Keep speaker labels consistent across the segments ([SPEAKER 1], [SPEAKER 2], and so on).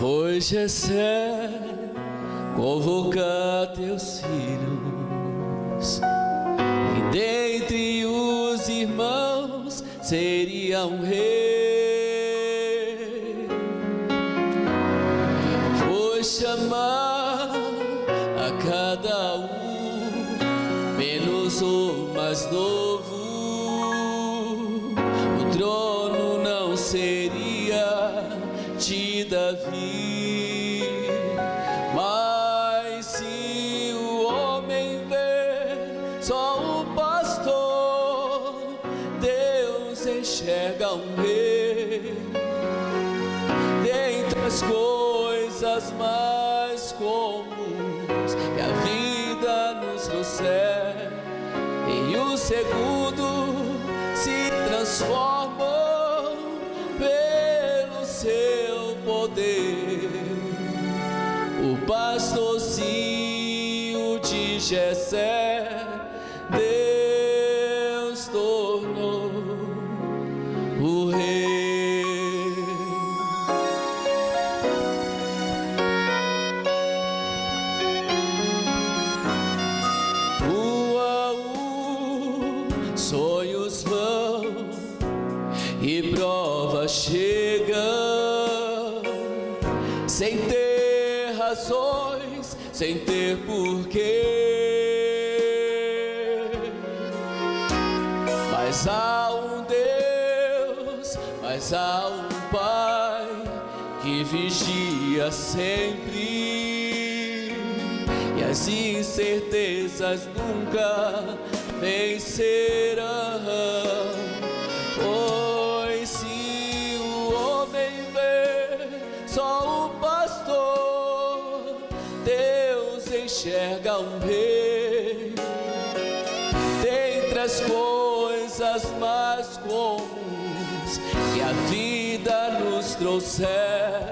[SPEAKER 1] Pois Jessé convoca teus filhos, e dentre os irmãos seria um rei. Foi chamar a cada um, menos o mais novo. O trono não seria de Davi, mas se o homem vê só o pastor, Deus enxerga um rei. Dentre as coisas mais comuns que a vida nos trouxer, em um segundo se transformam pelo seu poder. O pastorzinho de Jessé, Deus tornou o rei. Sonhos vão e provas chegam, sem ter razões, sem ter porquê. Mas há um Deus, mas há um Pai que vigia sempre, e as incertezas nunca vencerão. Pois se o homem vê só o pastor, Deus enxerga um rei. Dentre as coisas mais comuns que a vida nos trouxer,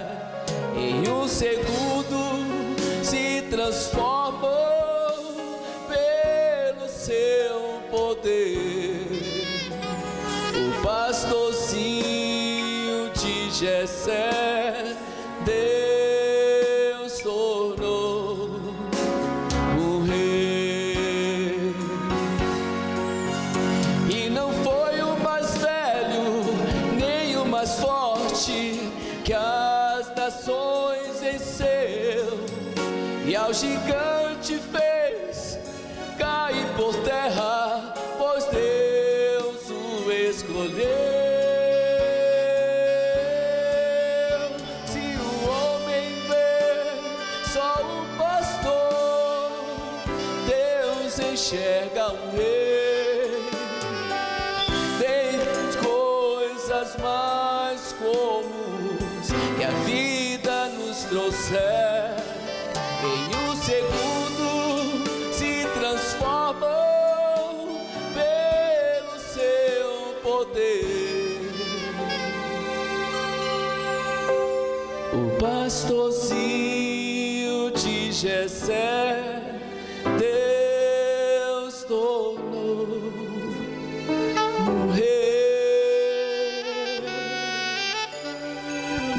[SPEAKER 1] em um segundo se transformam pelo seu poder. O pastorzinho de Jessé, Deus tornou o rei. E não foi o mais velho, nem o mais forte que as nações venceu, e ao gigante fez cair por terra, pois Deus o escolheu. Se o homem vê só o pastor, Deus enxerga um rei. Tem coisas mais comuns que a vida nos trouxer, em um segundo se transformam pelo seu poder. O pastorzinho de Jessé, Deus tornou um rei.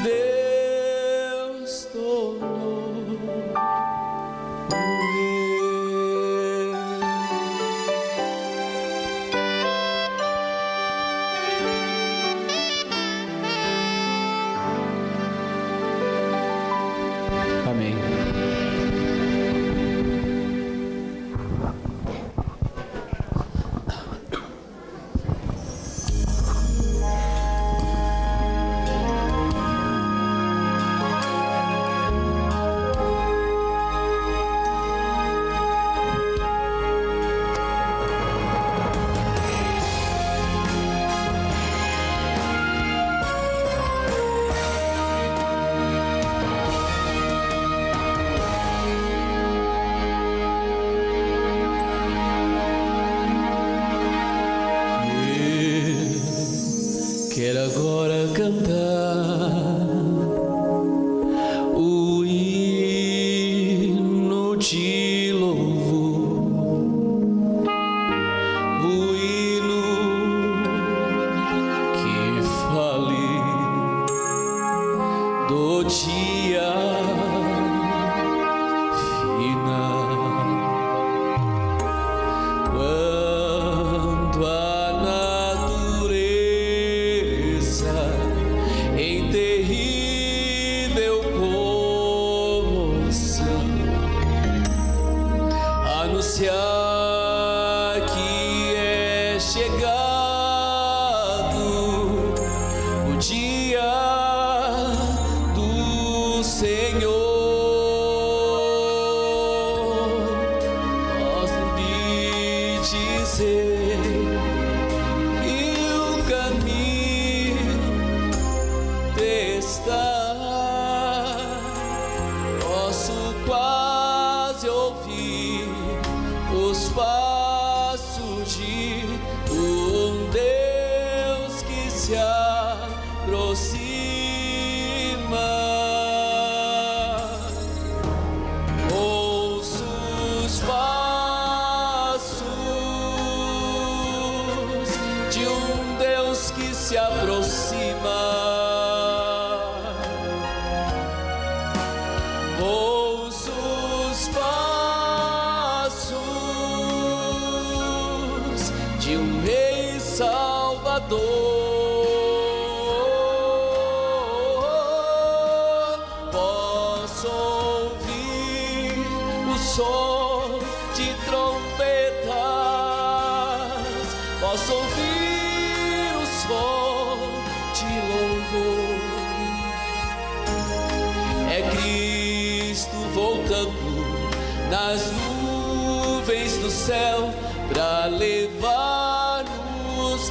[SPEAKER 1] Deus tornou o rei. Amém. dia final, quando a natureza em terrível comoção anunciar que é chegado o dia do Senhor. Posso lhe dizer que o caminho está. Posso quase ouvir os passos de um Deus que se aproxima. Ouço os passos de um Deus que se aproxima. Ouço os passos de um Rei Salvador. Posso ouvir o som de trompetas, posso ouvir o som de louvor. É Cristo voltando nas nuvens do céu para levar-nos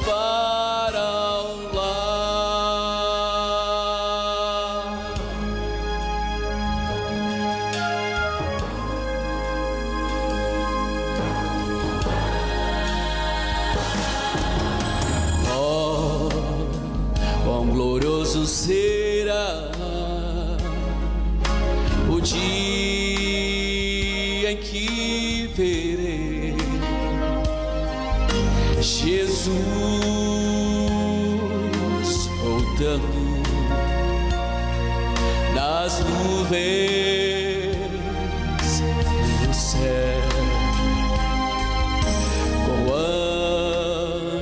[SPEAKER 1] para o lar. Oh, quão glorioso será o dia em que verei Jesus voltando nas nuvens do céu, com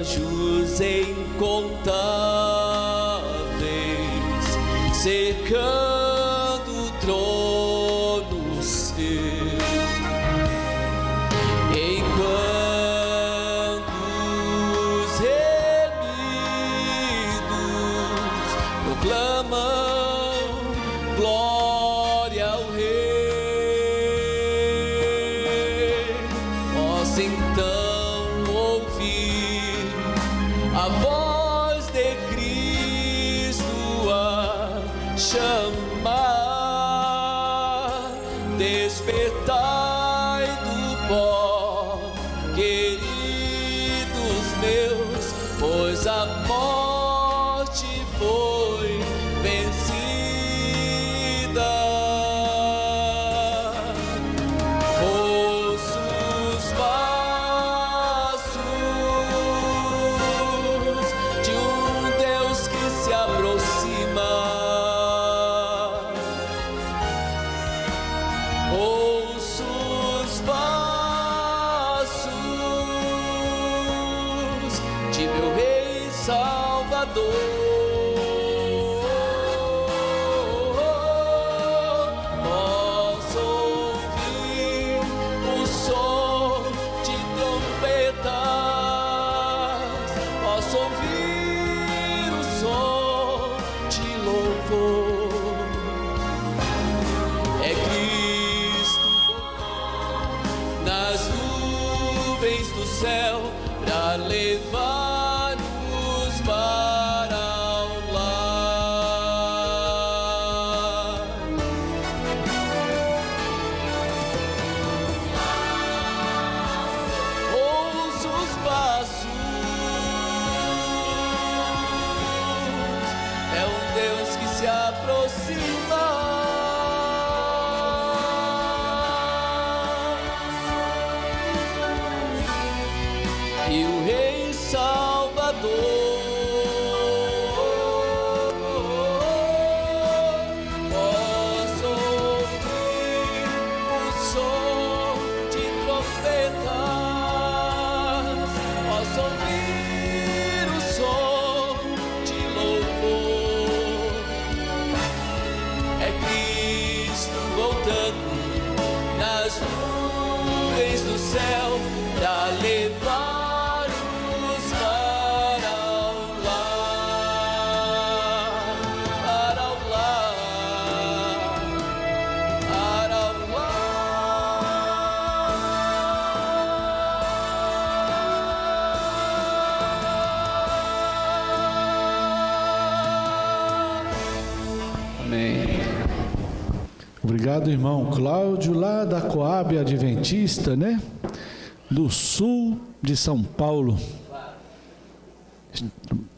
[SPEAKER 1] anjos incontáveis cercando o trono seu. Enquanto os remidos proclamam glória ao Rei, posso então ouvir a voz de Cristo a chamar: despertai do pó, queridos meus, pois a morte foi vencida. Ouço os passos de um Deus que se aproxima. Ouço os passos de meu Rei Salvador. Posso ouvir o som de trompetas, posso ouvir o som de louvor. É Cristo nas nuvens do céu para levar-nos para o lar. Ouço os passos, é um Deus que se aproxima. E o Rei Salvador Amém.
[SPEAKER 2] Obrigado, irmão Cláudio, lá da Coab Adventista, né? Do sul de São Paulo.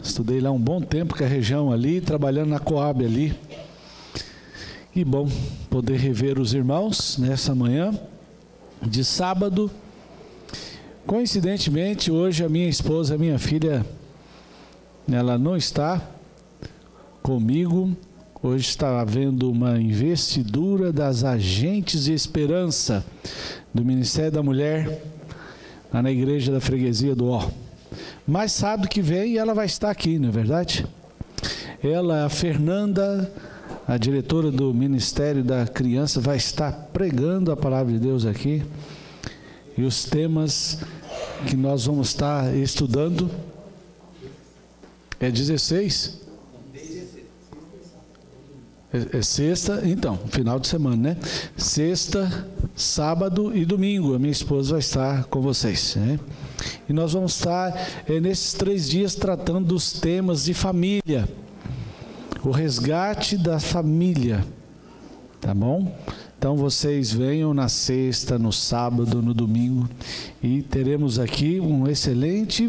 [SPEAKER 2] Estudei lá um bom tempo, que é a região ali, trabalhando na Coab ali. E bom poder rever os irmãos nessa manhã de sábado. Coincidentemente, hoje a minha esposa, a minha filha, ela não está comigo. Hoje está havendo uma investidura das agentes de esperança do Ministério da Mulher, lá na igreja da freguesia do Ó. Mas sábado que vem ela vai estar aqui, não é verdade? Ela, a Fernanda, a diretora do Ministério da Criança, vai estar pregando a palavra de Deus aqui. E os temas que nós vamos estar estudando é 16? É sexta, então, final de semana, né? Sexta, sábado e domingo, a minha esposa vai estar com vocês, né? E nós vamos estar nesses 3 dias tratando dos temas de família, o resgate da família, tá bom? Então vocês venham na sexta, no sábado, no domingo, e teremos aqui uma excelente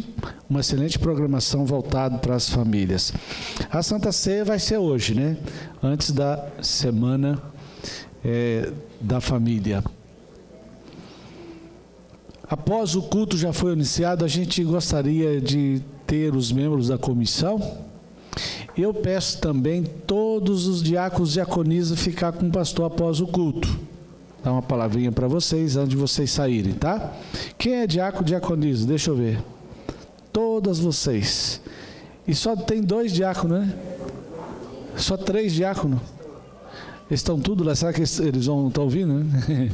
[SPEAKER 2] programação voltada para as famílias. A Santa Ceia vai ser hoje, né? Antes da semana da família. Após o culto já foi iniciado, a gente gostaria de ter os membros da comissão. Eu peço também todos os diáconos e diaconisas ficar com o pastor após o culto. Dá uma palavrinha para vocês antes de vocês saírem, tá? Quem é diácono e diaconisa? Deixa eu ver. Todas vocês. E só tem 2 diáconos, né? Só 3 diáconos. Eles estão tudo lá, será que eles vão estar ouvindo, né?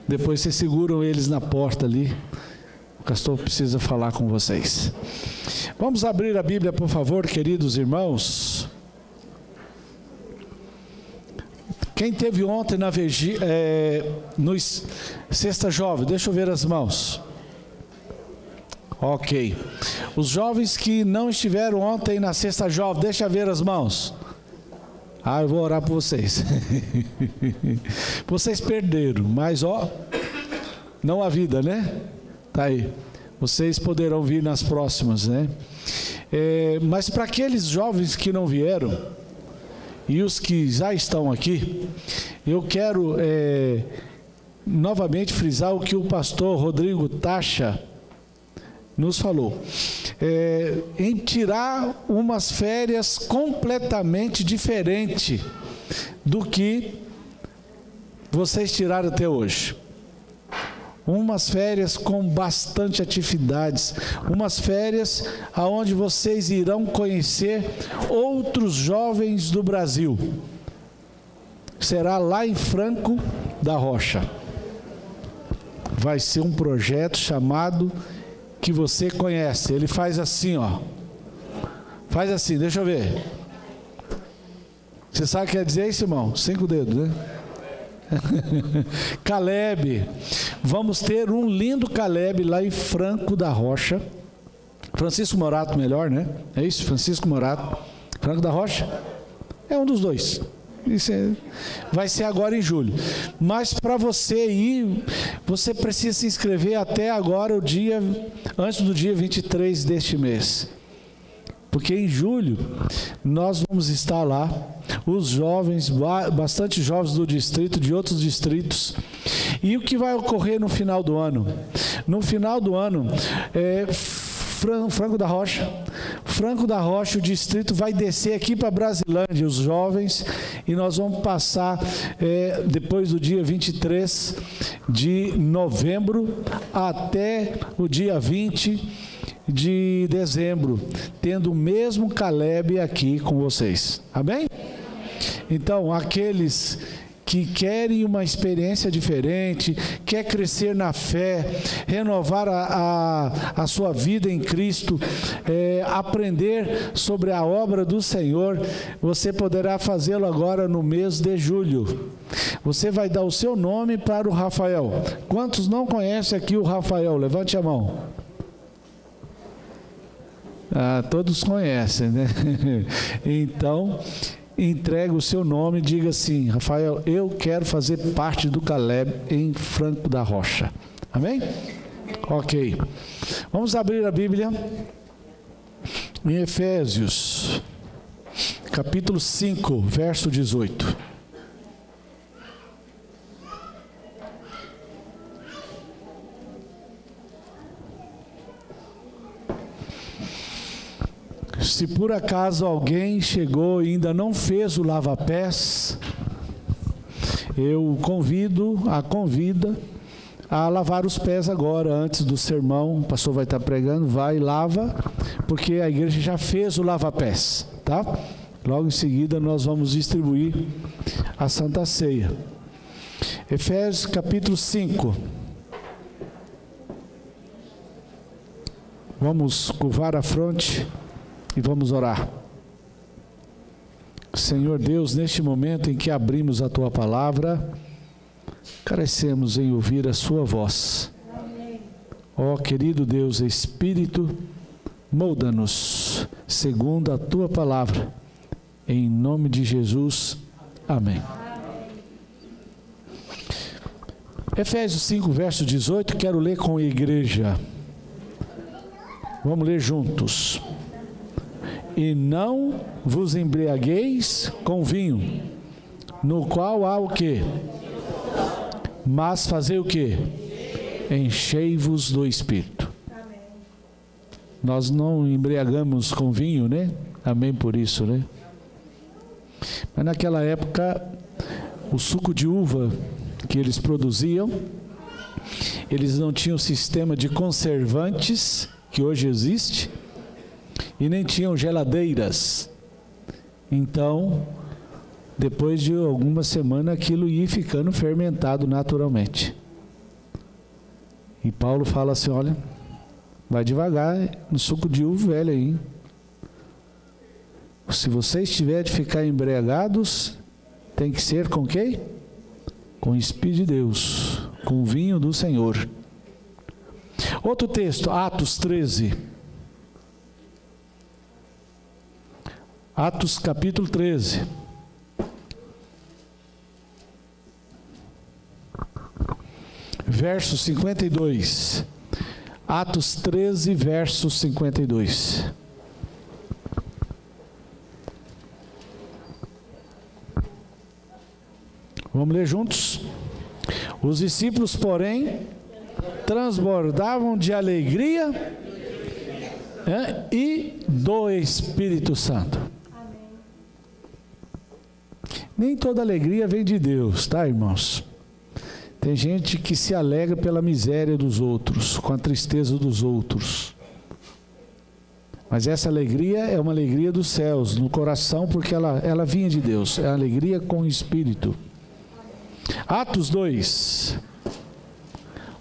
[SPEAKER 2] Depois vocês seguram eles na porta ali. O pastor precisa falar com vocês. Vamos abrir a Bíblia, por favor, queridos irmãos. Quem teve ontem na Sexta Jovem, deixa eu ver as mãos. Ok. Os jovens que não estiveram ontem na Sexta Jovem, deixa eu ver as mãos. Eu vou orar por vocês. Vocês perderam, mas não a vida, né? Tá aí. Vocês poderão vir nas próximas, né? Mas para aqueles jovens que não vieram e os que já estão aqui, eu quero novamente frisar o que o pastor Rodrigo Tacha nos falou. Em tirar umas férias completamente diferentes do que vocês tiraram até hoje. Umas férias com bastante atividades, umas férias aonde vocês irão conhecer outros jovens do Brasil. Será lá em Franco da Rocha. Vai ser um projeto chamado, que você conhece, ele faz assim, ó. Faz assim, deixa eu ver. Você sabe o que quer dizer isso, irmão? 5 dedos, né? Caleb. Vamos ter um lindo Caleb lá em Franco da Rocha. Francisco Morato, melhor, né? É isso, Francisco Morato. Franco da Rocha? É um dos 2. Vai ser agora em julho. Mas para você ir, você precisa se inscrever até agora, antes do dia 23 deste mês. Porque em julho nós vamos estar lá, os jovens, bastante jovens do distrito, de outros distritos. E o que vai ocorrer no final do ano? No final do ano, Franco da Rocha, o distrito vai descer aqui para Brasilândia, os jovens, e nós vamos passar depois do dia 23 de novembro até o dia 20 de dezembro, tendo o mesmo Caleb aqui com vocês. Amém? Então, aqueles que querem uma experiência diferente, quer crescer na fé, renovar a sua vida em Cristo, aprender sobre a obra do Senhor, você poderá fazê-lo agora no mês de julho. Você vai dar o seu nome para o Rafael. Quantos não conhecem aqui o Rafael? Levante a mão. Todos conhecem, né? Então, entregue o seu nome e diga assim: Rafael, eu quero fazer parte do Caleb em Franco da Rocha. Amém? Ok. Vamos abrir a Bíblia em Efésios, capítulo 5, verso 18. Se por acaso alguém chegou e ainda não fez o lava-pés, eu convida a lavar os pés agora, antes do sermão. O pastor vai estar pregando, vai e lava, porque a igreja já fez o lava-pés, tá? Logo em seguida nós vamos distribuir a Santa Ceia. Efésios capítulo 5. Vamos curvar a fronte e vamos orar. Senhor Deus, neste momento em que abrimos a Tua palavra, carecemos em ouvir a Sua voz. Ó querido Deus, Espírito, molda-nos segundo a Tua palavra. Em nome de Jesus, amém. Efésios 5, verso 18, quero ler com a igreja. Vamos ler juntos. E não vos embriagueis com vinho, no qual há o quê? Mas fazer o quê? Enchei-vos do Espírito. Amém. Nós não embriagamos com vinho, né? Amém por isso, né? Mas naquela época, o suco de uva que eles produziam, eles não tinham sistema de conservantes que hoje existe, e nem tinham geladeiras. Então, depois de alguma semana, aquilo ia ficando fermentado naturalmente. E Paulo fala assim: olha, vai devagar no suco de uva velho aí. Se vocês tiverem de ficar embriagados, tem que ser com quem? Com o Espírito de Deus, com o vinho do Senhor. Outro texto, Atos 13. Atos capítulo 13. Verso 52. Atos 13, verso 52. Vamos ler juntos? Os discípulos, porém, transbordavam de alegria e do Espírito Santo. Nem toda alegria vem de Deus, tá, irmãos? Tem gente que se alegra pela miséria dos outros, com a tristeza dos outros. Mas essa alegria é uma alegria dos céus, no coração, porque ela vinha de Deus. É a alegria com o Espírito. Atos 2.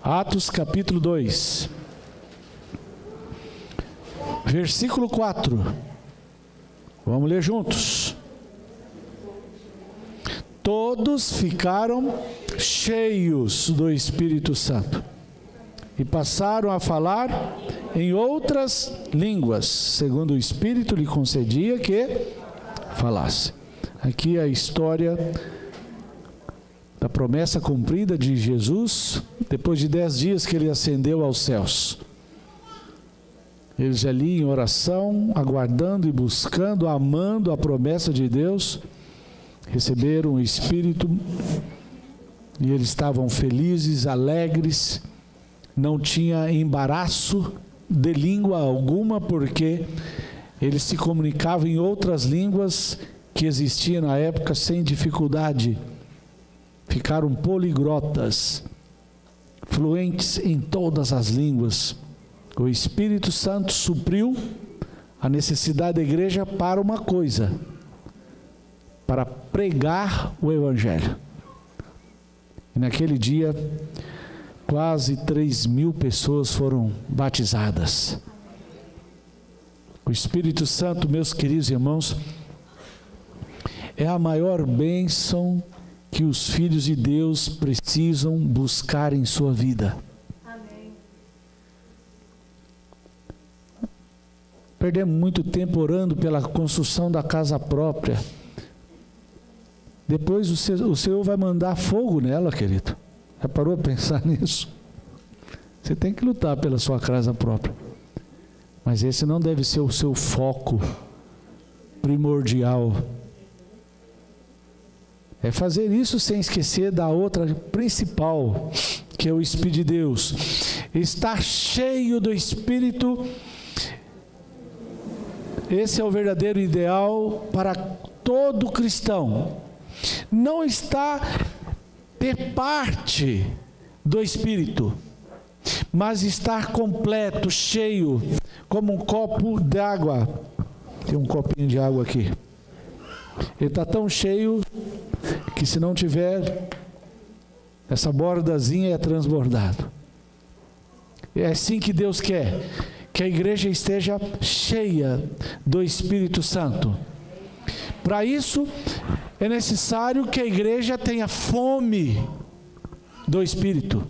[SPEAKER 2] Atos capítulo 2. Versículo 4. Vamos ler juntos. Todos ficaram cheios do Espírito Santo e passaram a falar em outras línguas, segundo o Espírito lhe concedia que falasse. Aqui a história da promessa cumprida de Jesus, depois de 10 dias que ele ascendeu aos céus. Eles ali em oração, aguardando e buscando, amando a promessa de Deus, receberam o Espírito e eles estavam felizes, alegres, não tinha embaraço de língua alguma, porque eles se comunicavam em outras línguas que existiam na época sem dificuldade. Ficaram poliglotas, fluentes em todas as línguas. O Espírito Santo supriu a necessidade da igreja para uma coisa: para pregar o Evangelho. E naquele dia, quase 3.000 pessoas foram batizadas. O Espírito Santo, meus queridos irmãos, é a maior bênção que os filhos de Deus precisam buscar em sua vida. Amém. Perdemos muito tempo orando pela construção da casa própria, depois o Senhor vai mandar fogo nela, querido. Já parou a pensar nisso? Você tem que lutar pela sua casa própria. Mas esse não deve ser o seu foco primordial. É fazer isso sem esquecer da outra principal, que é o Espírito de Deus. Estar cheio do Espírito, esse é o verdadeiro ideal para todo cristão. Não está ter parte do Espírito, mas estar completo, cheio, como um copo d'água. Tem um copinho de água aqui. Ele está tão cheio que se não tiver essa bordazinha é transbordado. É assim que Deus quer, que a igreja esteja cheia do Espírito Santo. Para isso, é necessário que a igreja tenha fome do Espírito.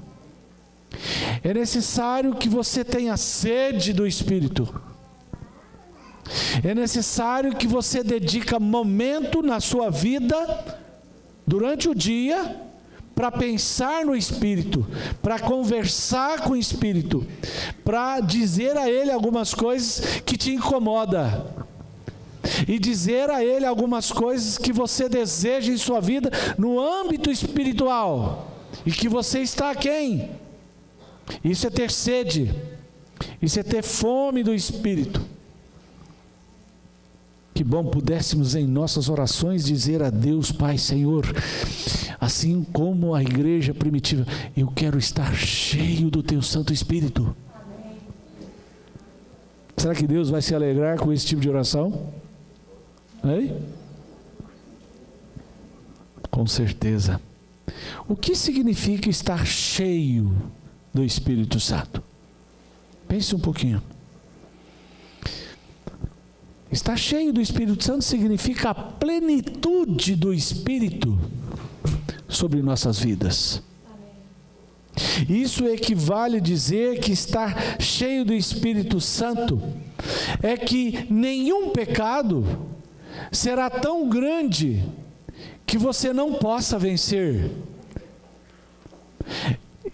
[SPEAKER 2] É necessário que você tenha sede do Espírito. É necessário que você dedique momento na sua vida, durante o dia, para pensar no Espírito, para conversar com o Espírito, para dizer a Ele algumas coisas que te incomodam, e dizer a Ele algumas coisas que você deseja em sua vida, no âmbito espiritual, e que você está aquém. Isso é ter sede, isso é ter fome do Espírito. Que bom pudéssemos em nossas orações dizer a Deus, Pai, Senhor, assim como a igreja primitiva, eu quero estar cheio do Teu Santo Espírito. Amém. Será que Deus vai se alegrar com esse tipo de oração? Hein? Com certeza. O que significa estar cheio do Espírito Santo? Pense um pouquinho. Estar cheio do Espírito Santo significa a plenitude do Espírito sobre nossas vidas. Isso equivale a dizer que estar cheio do Espírito Santo é que nenhum pecado será tão grande que você não possa vencer.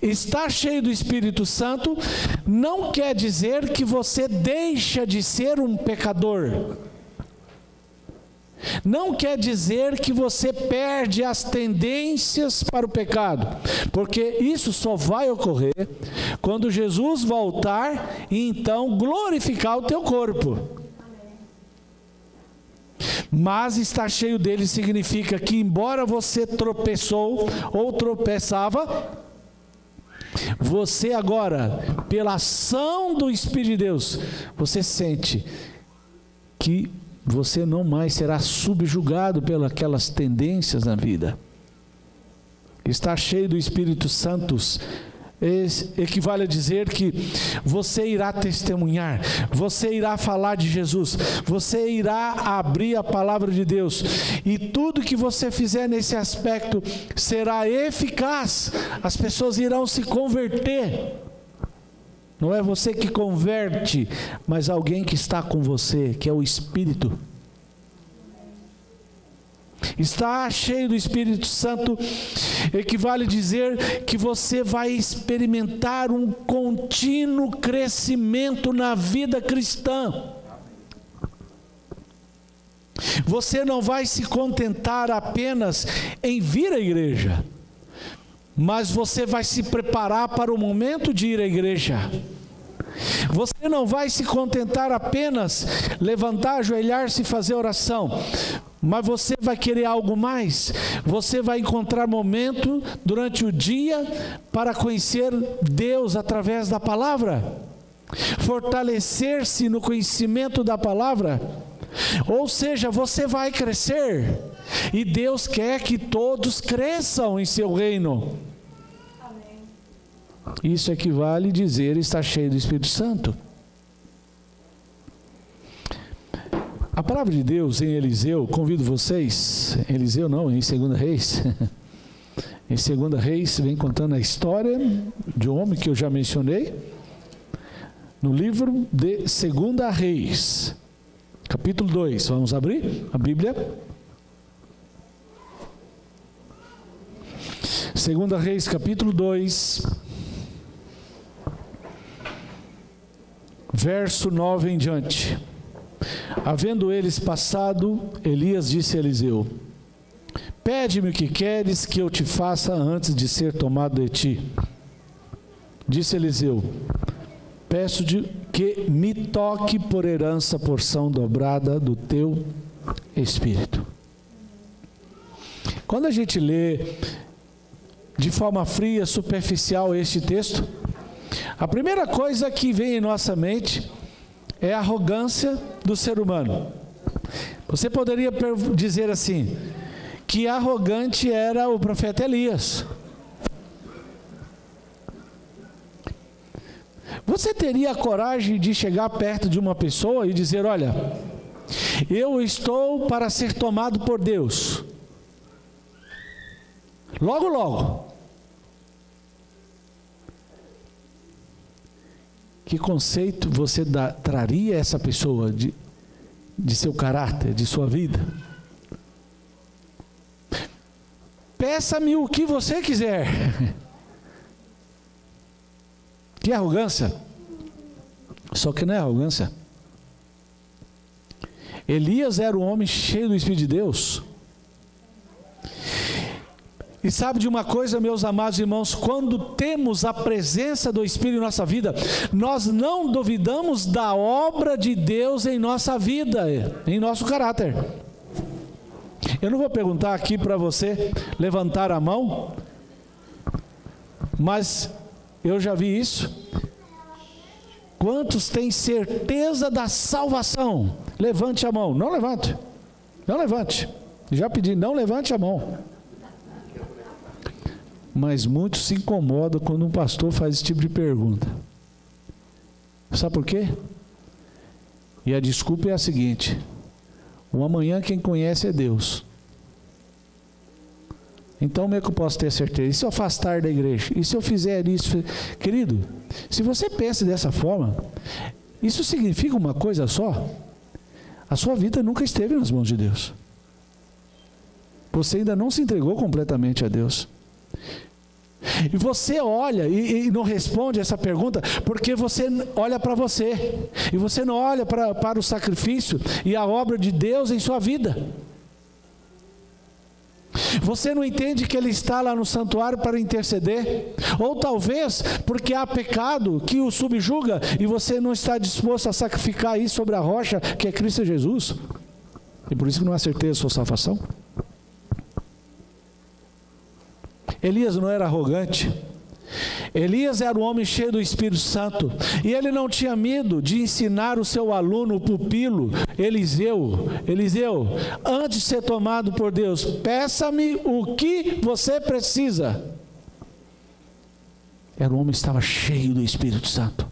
[SPEAKER 2] Estar cheio do Espírito Santo não quer dizer que você deixa de ser um pecador. Não quer dizer que você perde as tendências para o pecado, porque isso só vai ocorrer quando Jesus voltar e então glorificar o teu corpo. Mas estar cheio dele significa que, embora você tropeçou ou tropeçava, você agora, pela ação do Espírito de Deus, você sente que você não mais será subjugado pelas aquelas tendências na vida. Estar cheio do Espírito Santo equivale a dizer que você irá testemunhar, você irá falar de Jesus, você irá abrir a palavra de Deus, e tudo que você fizer nesse aspecto será eficaz. As pessoas irão se converter. Não é você que converte, mas alguém que está com você, que é o Espírito. Estar cheio do Espírito Santo equivale a dizer que você vai experimentar um contínuo crescimento na vida cristã. Você não vai se contentar apenas em vir à igreja, mas você vai se preparar para o momento de ir à igreja. Você não vai se contentar apenas levantar, ajoelhar-se e fazer oração, mas você vai querer algo mais. Você vai encontrar momento durante o dia para conhecer Deus através da palavra, fortalecer-se no conhecimento da palavra. Ou seja, você vai crescer, e Deus quer que todos cresçam em seu reino. Isso equivale a dizer estar cheio do Espírito Santo. A palavra de Deus em Eliseu, convido vocês, Eliseu não, em 2 Reis, em 2 Reis vem contando a história de um homem que eu já mencionei, no livro de 2 Reis, capítulo 2, vamos abrir a Bíblia. 2 Reis, capítulo 2, verso 9 em diante. Havendo eles passado, Elias disse a Eliseu: pede-me o que queres que eu te faça antes de ser tomado de ti. Disse Eliseu: peço-te que me toque por herança porção dobrada do teu espírito. Quando a gente lê de forma fria, superficial este texto, a primeira coisa que vem em nossa mente é a arrogância do ser humano. Você poderia dizer assim, que arrogante era o profeta Elias. Você teria a coragem de chegar perto de uma pessoa e dizer: olha, eu estou para ser tomado por Deus. Logo, logo. Que conceito você traria a essa pessoa de seu caráter, de sua vida? Peça-me o que você quiser. Que arrogância. Só que não é arrogância. Elias era um homem cheio do Espírito de Deus. E sabe de uma coisa, meus amados irmãos, quando temos a presença do Espírito em nossa vida, nós não duvidamos da obra de Deus em nossa vida, em nosso caráter. Eu não vou perguntar aqui para você levantar a mão, mas eu já vi isso. Quantos têm certeza da salvação? Levante a mão. Não levante. Não levante. Já pedi, não levante a mão. Mas muitos se incomodam quando um pastor faz esse tipo de pergunta. Sabe por quê? E a desculpa é a seguinte: o amanhã quem conhece é Deus. Então como é que eu posso ter certeza? E se eu afastar da igreja? E se eu fizer isso? Querido, se você pensa dessa forma, isso significa uma coisa só: a sua vida nunca esteve nas mãos de Deus. Você ainda não se entregou completamente a Deus. E você olha e não responde essa pergunta porque você olha para você, e você não olha para o sacrifício e a obra de Deus em sua vida. Você não entende que Ele está lá no santuário para interceder, ou talvez porque há pecado que o subjuga e você não está disposto a sacrificar isso sobre a rocha que é Cristo Jesus, e por isso que não há certeza da sua salvação. Elias não era arrogante. Elias era um homem cheio do Espírito Santo, e ele não tinha medo de ensinar o seu aluno, o pupilo, Eliseu, antes de ser tomado por Deus, peça-me o que você precisa. Era um homem que estava cheio do Espírito Santo.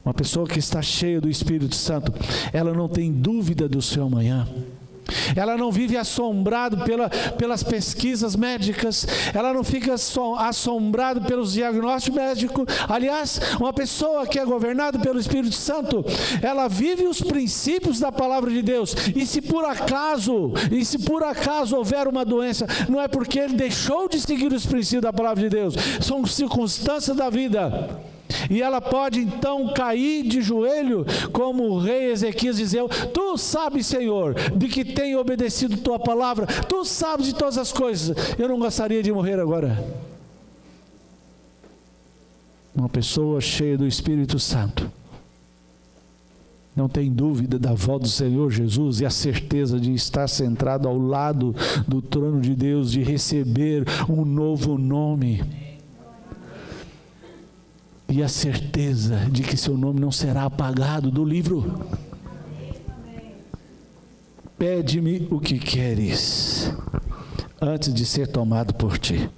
[SPEAKER 2] Uma pessoa que está cheia do Espírito Santo, ela não tem dúvida do seu amanhã. Ela não vive assombrado pelas pesquisas médicas, ela não fica assombrado pelos diagnósticos médicos. Aliás, uma pessoa que é governada pelo Espírito Santo, ela vive os princípios da palavra de Deus. E se por acaso houver uma doença, não é porque ele deixou de seguir os princípios da palavra de Deus, são circunstâncias da vida. E ela pode então cair de joelho, como o rei Ezequias dizia: tu sabes, Senhor, de que tenho obedecido tua palavra, tu sabes de todas as coisas, eu não gostaria de morrer agora. Uma pessoa cheia do Espírito Santo não tem dúvida da volta do Senhor Jesus e a certeza de estar centrado ao lado do trono de Deus, de receber um novo nome. E a certeza de que seu nome não será apagado do livro. Pede-me o que queres, antes de ser tomado por ti.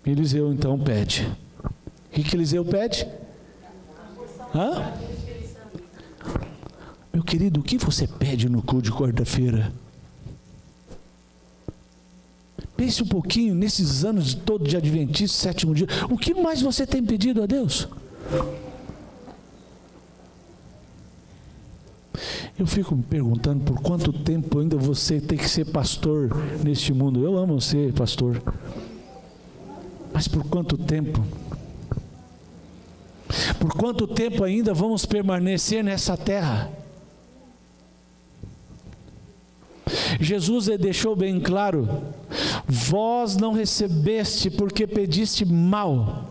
[SPEAKER 2] Eliseu então pede. O que Eliseu pede? Meu querido, o que você pede no culto de quarta-feira? Pense um pouquinho nesses anos todos de Adventista, sétimo dia. O que mais você tem pedido a Deus? Eu fico me perguntando por quanto tempo ainda você tem que ser pastor neste mundo. Eu amo ser pastor. Mas por quanto tempo? Por quanto tempo ainda vamos permanecer nessa terra? Jesus deixou bem claro: vós não recebeste porque pediste mal.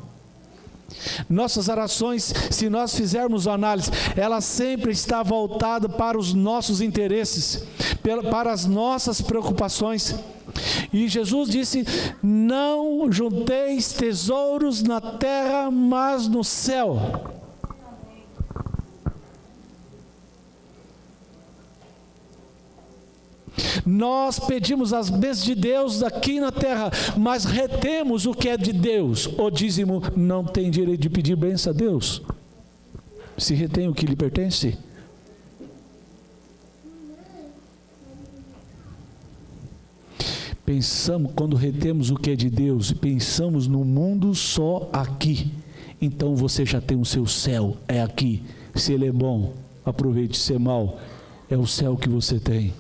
[SPEAKER 2] Nossas orações, se nós fizermos análise, ela sempre está voltada para os nossos interesses, para as nossas preocupações. E Jesus disse: não junteis tesouros na terra, mas no céu. Nós pedimos as bênçãos de Deus aqui na terra, mas retemos o que é de Deus. O dízimo não tem direito de pedir bênção a Deus, se retém o que lhe pertence. Pensamos, quando retemos o que é de Deus, e pensamos no mundo só aqui, então você já tem o seu céu, é aqui. Se ele é bom, aproveite. Se é mau, é o céu que você tem.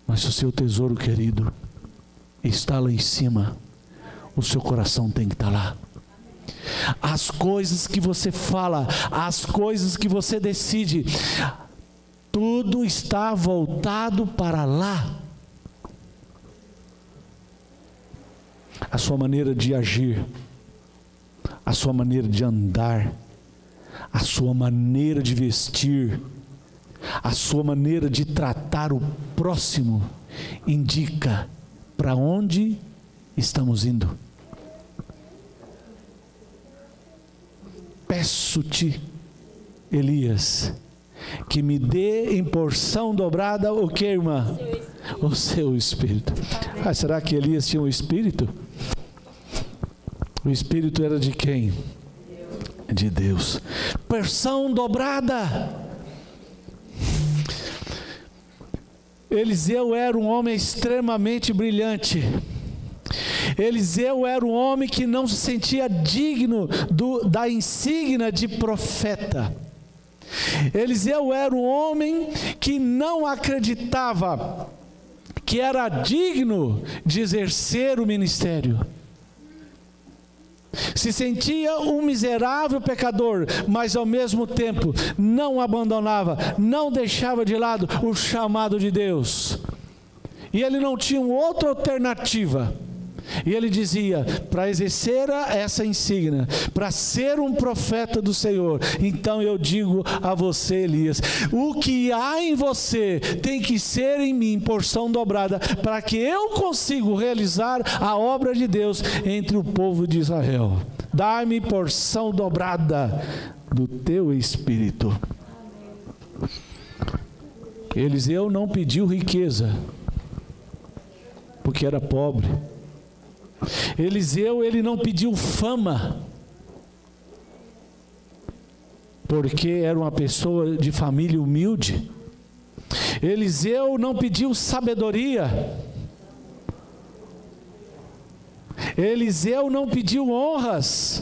[SPEAKER 2] Mas se o seu tesouro, querido, está lá em cima, o seu coração tem que estar lá. As coisas que você fala, as coisas que você decide, tudo está voltado para lá. A sua maneira de agir, a sua maneira de andar, a sua maneira de vestir, a sua maneira de tratar o próximo, indica para onde estamos indo. Peço-te, Elias, que me dê em porção dobrada o que, irmã? O seu espírito. Ah, será que Elias tinha um espírito? O espírito era de quem? De Deus. Porção dobrada. Eliseu era um homem extremamente brilhante. Eliseu era um homem que não se sentia digno da insígnia de profeta. Eliseu era um homem que não acreditava que era digno de exercer o ministério. Se sentia um miserável pecador, mas ao mesmo tempo não abandonava, não deixava de lado o chamado de Deus. E ele não tinha outra alternativa. E ele dizia: para exercer essa insígnia, para ser um profeta do Senhor, então eu digo a você, Elias, o que há em você tem que ser em mim porção dobrada, para que eu consiga realizar a obra de Deus entre o povo de Israel. Dá-me porção dobrada do teu espírito. Eliseu não pediu riqueza, porque era pobre. Eliseu, ele não pediu fama, porque era uma pessoa de família humilde. Eliseu não pediu sabedoria. Eliseu não pediu honras.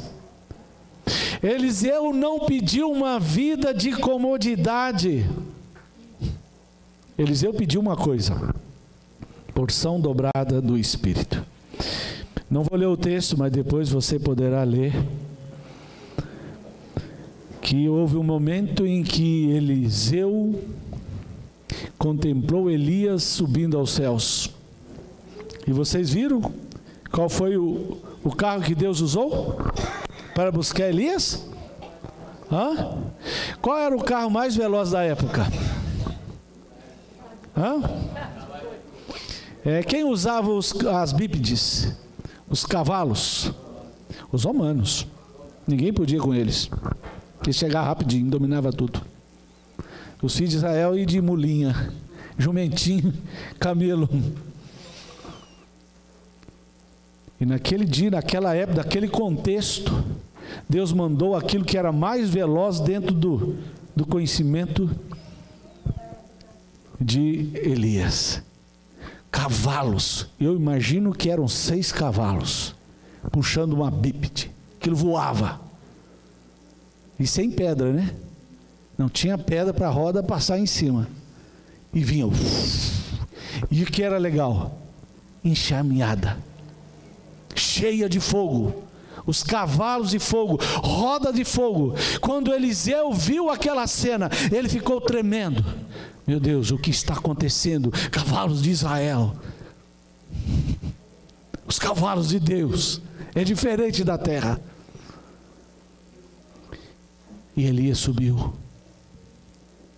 [SPEAKER 2] Eliseu não pediu uma vida de comodidade. Eliseu pediu uma coisa: porção dobrada do Espírito. Não vou ler o texto, mas depois você poderá ler. Que houve um momento em que Eliseu contemplou Elias subindo aos céus. E vocês viram qual foi o carro que Deus usou para buscar Elias? Hã? Qual era o carro mais veloz da época? Hã? Quem usava as bípedes? Os cavalos? Os romanos. Ninguém podia com eles. Eles chegavam rapidinho, dominava tudo. Os filhos de Israel iam de mulinha, jumentinho, camelo. E naquele dia, naquela época, naquele contexto, Deus mandou aquilo que era mais veloz dentro do conhecimento de Elias. Cavalos. Eu imagino que eram 6 cavalos, puxando uma bípede. Aquilo voava. E sem pedra, né? Não tinha pedra para a roda passar em cima. E vinha. E o que era legal? Enxameada, cheia de fogo. Os cavalos de fogo, roda de fogo. Quando Eliseu viu aquela cena, ele ficou tremendo. Meu Deus, o que está acontecendo? Cavalos de Israel. Os cavalos de Deus. É diferente da terra. E Elias subiu.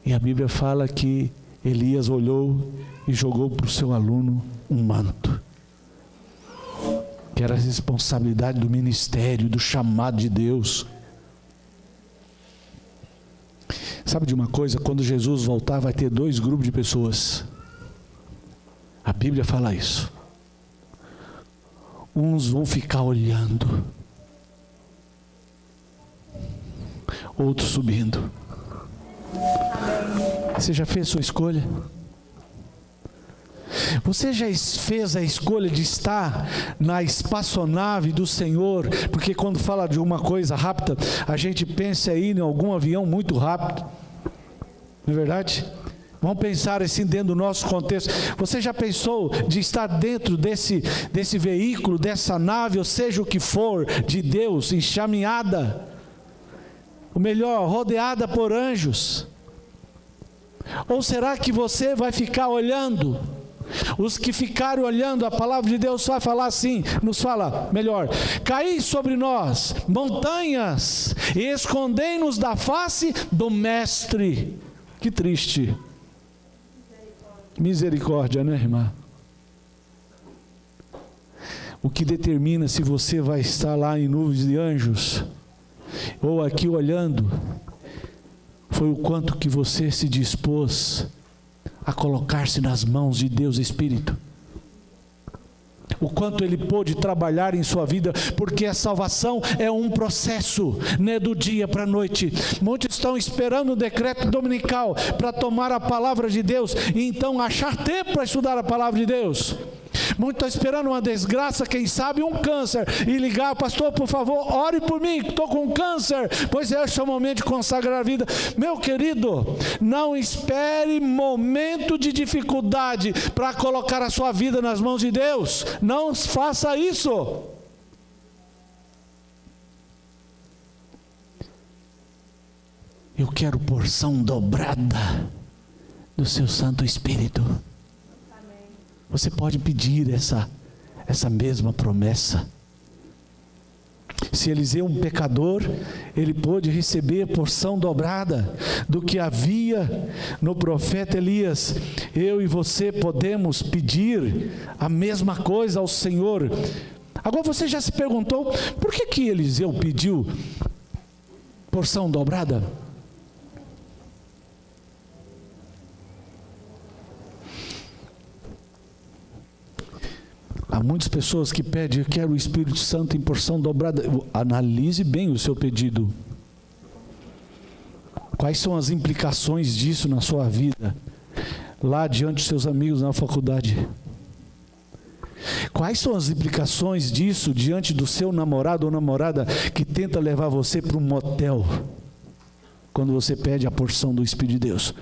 [SPEAKER 2] E a Bíblia fala que Elias olhou e jogou para o seu aluno um manto. Que era a responsabilidade do ministério, do chamado de Deus. Sabe de uma coisa? Quando Jesus voltar, vai ter 2 grupos de pessoas. A Bíblia fala isso. Uns vão ficar olhando, outros subindo. Você já fez sua escolha? Você já fez a escolha de estar na espaçonave do Senhor? Porque quando fala de uma coisa rápida, a gente pensa aí em algum avião muito rápido. Não é verdade? Vamos pensar assim dentro do nosso contexto. Você já pensou de estar dentro desse veículo, dessa nave, ou seja o que for, de Deus, enxameada? O melhor, rodeada por anjos? Ou será que você vai ficar olhando? Os que ficarem olhando, a palavra de Deus vai falar assim, nos fala, melhor: caí sobre nós, montanhas, e escondei-nos da face do Mestre. Que triste. Misericórdia, né, irmã? O que determina se você vai estar lá em nuvens de anjos, ou aqui olhando, foi o quanto que você se dispôs a colocar-se nas mãos de Deus Espírito. O quanto Ele pôde trabalhar em sua vida, porque a salvação é um processo, não é do dia para a noite. Muitos estão esperando o decreto dominical para tomar a palavra de Deus, e então achar tempo para estudar a palavra de Deus. Muitos estão esperando uma desgraça, quem sabe um câncer, e ligar: pastor, por favor, ore por mim, estou com câncer. Pois é, esse é o momento de consagrar a vida. Meu querido, não espere momento de dificuldade para colocar a sua vida nas mãos de Deus. Não faça isso. Eu quero porção dobrada do seu Santo Espírito. Você pode pedir essa mesma promessa. Se Eliseu é um pecador, ele pôde receber porção dobrada do que havia no profeta Elias. Eu e você podemos pedir a mesma coisa ao Senhor. Agora você já se perguntou, por que Eliseu pediu porção dobrada? Há muitas pessoas que pedem: eu quero o Espírito Santo em porção dobrada. Analise bem o seu pedido. Quais são as implicações disso na sua vida? Lá diante dos seus amigos na faculdade. Quais são as implicações disso diante do seu namorado ou namorada que tenta levar você para um motel? Quando você pede a porção do Espírito de Deus.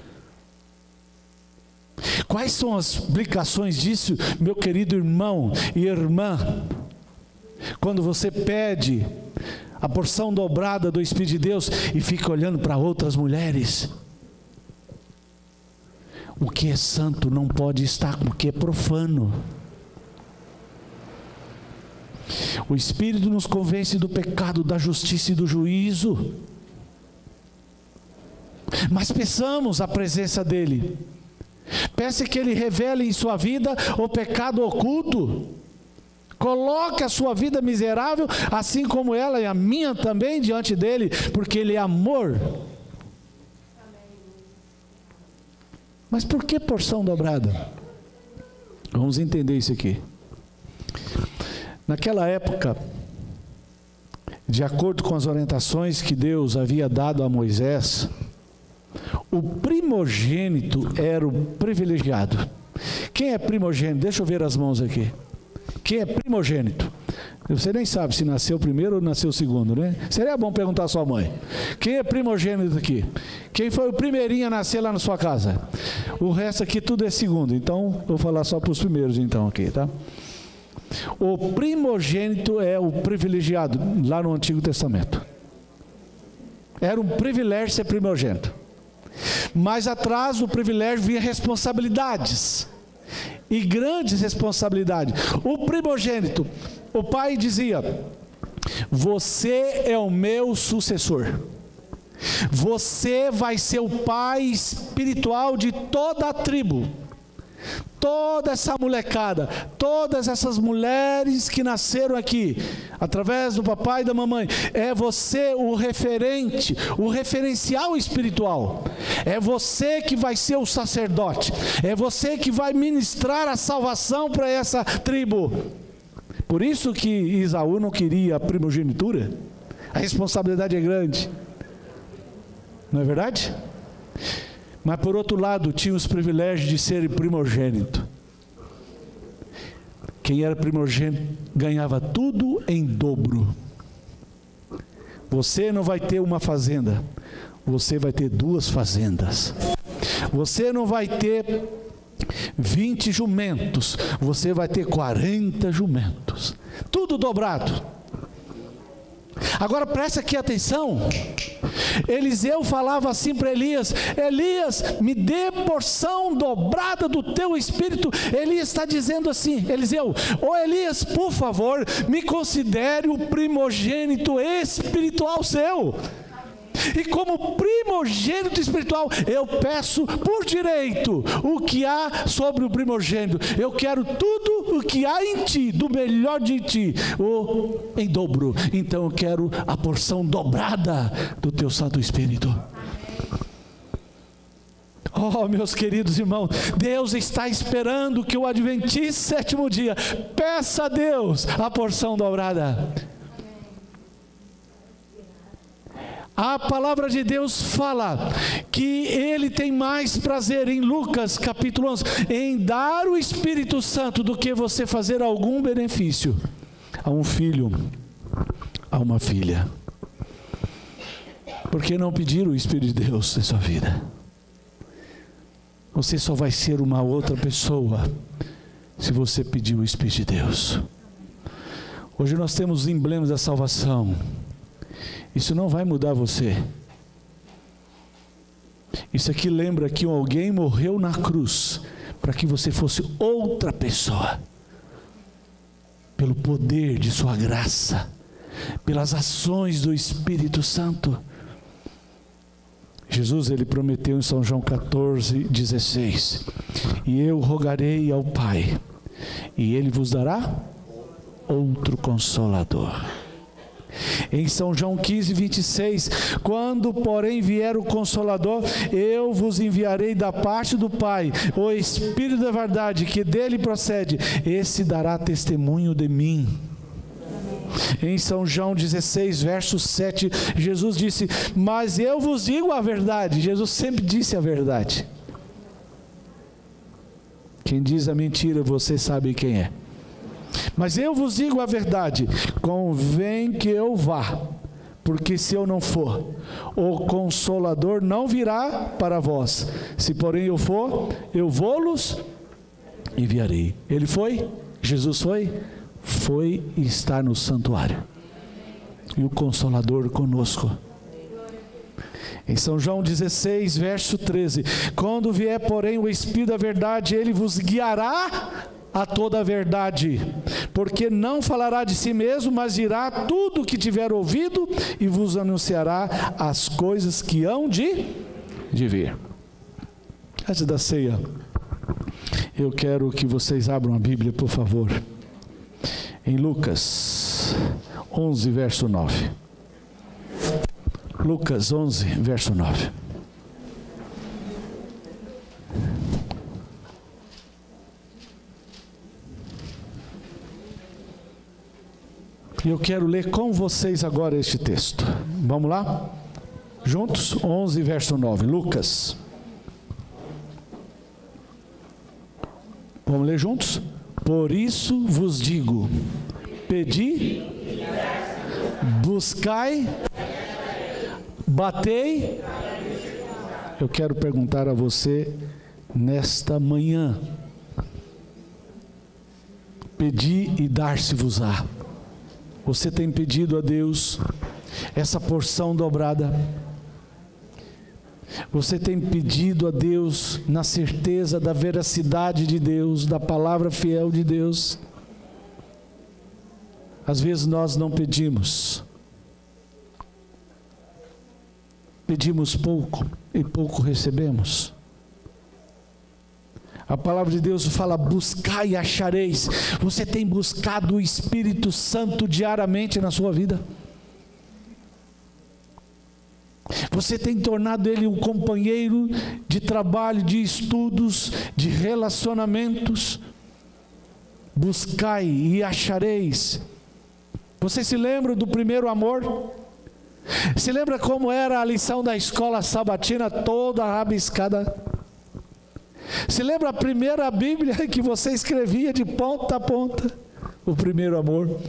[SPEAKER 2] Quais são as implicações disso, meu querido irmão e irmã, quando você pede a porção dobrada do Espírito de Deus e fica olhando para outras mulheres? O que é santo não pode estar com o que é profano. O Espírito nos convence do pecado, da justiça e do juízo. Mas peçamos a presença dEle. Peça que Ele revele em sua vida o pecado oculto. Coloque a sua vida miserável, assim como ela e a minha também, diante dEle, porque Ele é amor. Mas por que porção dobrada? Vamos entender isso aqui. Naquela época, de acordo com as orientações que Deus havia dado a Moisés, o primogênito era o privilegiado. Quem é primogênito? Deixa eu ver as mãos aqui. Quem é primogênito? Você nem sabe se nasceu primeiro ou nasceu segundo, né? Seria bom perguntar à sua mãe. Quem é primogênito aqui? Quem foi o primeirinho a nascer lá na sua casa? O resto aqui tudo é segundo. Então, vou falar só para os primeiros então aqui, tá? O primogênito é o privilegiado lá no Antigo Testamento. Era um privilégio ser primogênito. Mas atrás do privilégio vinha responsabilidades. E grandes responsabilidades. O primogênito, o pai dizia: você é o meu sucessor. Você vai ser o pai espiritual de toda a tribo. Toda essa molecada, todas essas mulheres que nasceram aqui, através do papai e da mamãe, é você o referente, o referencial espiritual. É você que vai ser o sacerdote. É você que vai ministrar a salvação para essa tribo. Por isso que Esaú não queria a primogenitura. A responsabilidade é grande. Não é verdade? Mas por outro lado, tinha os privilégios de ser primogênito. Quem era primogênito ganhava tudo em dobro. Você não vai ter uma fazenda, você vai ter 2 fazendas. Você não vai ter 20 jumentos, você vai ter 40 jumentos. Tudo dobrado. Agora presta aqui atenção. Eliseu falava assim para Elias: Elias, me dê porção dobrada do teu espírito. Elias está dizendo assim: Eliseu, ô Elias, por favor, me considere o primogênito espiritual seu. E como primogênito espiritual, eu peço por direito o que há sobre o primogênito. Eu quero tudo o que há em ti, do melhor de ti, em dobro. Então eu quero a porção dobrada do teu Santo Espírito. Oh, meus queridos irmãos, Deus está esperando que o adventista 7º dia peça a Deus a porção dobrada. A palavra de Deus fala que Ele tem mais prazer, em Lucas capítulo 11, em dar o Espírito Santo do que você fazer algum benefício a um filho, a uma filha. Por que não pedir o Espírito de Deus em sua vida? Você só vai ser uma outra pessoa se você pedir o Espírito de Deus. Hoje nós temos os emblemas da salvação. Isso não vai mudar você. Isso aqui lembra que alguém morreu na cruz para que você fosse outra pessoa. Pelo poder de sua graça, pelas ações do Espírito Santo. Jesus, ele prometeu em São João 14:16: e eu rogarei ao Pai, e Ele vos dará outro Consolador. Em São João 15:26, quando porém vier o Consolador, eu vos enviarei da parte do Pai, o Espírito da verdade, que dele procede, esse dará testemunho de mim. Em São João 16, verso 7, Jesus disse: mas eu vos digo a verdade. Jesus sempre disse a verdade. Quem diz a mentira, você sabe quem é. Mas eu vos digo a verdade, convém que eu vá, porque se eu não for, o Consolador não virá para vós. Se porém eu for, eu vou-los enviarei. Ele foi? Jesus foi? Foi e está no santuário. E o Consolador conosco. Em São João 16, verso 13, quando vier porém o Espírito da verdade, ele vos guiará a toda a verdade, porque não falará de si mesmo, mas dirá tudo o que tiver ouvido e vos anunciará as coisas que hão de vir. Antes da ceia, eu quero que vocês abram a Bíblia, por favor, em Lucas 11, verso 9. Lucas 11, verso 9. E eu quero ler com vocês agora este texto. Vamos lá? Juntos? 11, verso 9. Lucas. Vamos ler juntos? Por isso vos digo, Pedi, buscai, batei. Eu quero perguntar a você nesta manhã: pedi e dar-se-vos-á. Você tem pedido a Deus essa porção dobrada? Você tem pedido a Deus na certeza da veracidade de Deus, da palavra fiel de Deus? Às vezes nós não pedimos. Pedimos pouco e pouco recebemos. A palavra de Deus fala: buscai e achareis. Você tem buscado o Espírito Santo diariamente na sua vida? Você tem tornado Ele um companheiro de trabalho, de estudos, de relacionamentos? Buscai e achareis. Você se lembra do primeiro amor? Se lembra como era a lição da escola sabatina, toda rabiscada? Se lembra a primeira Bíblia que você escrevia de ponta a ponta? O primeiro amor.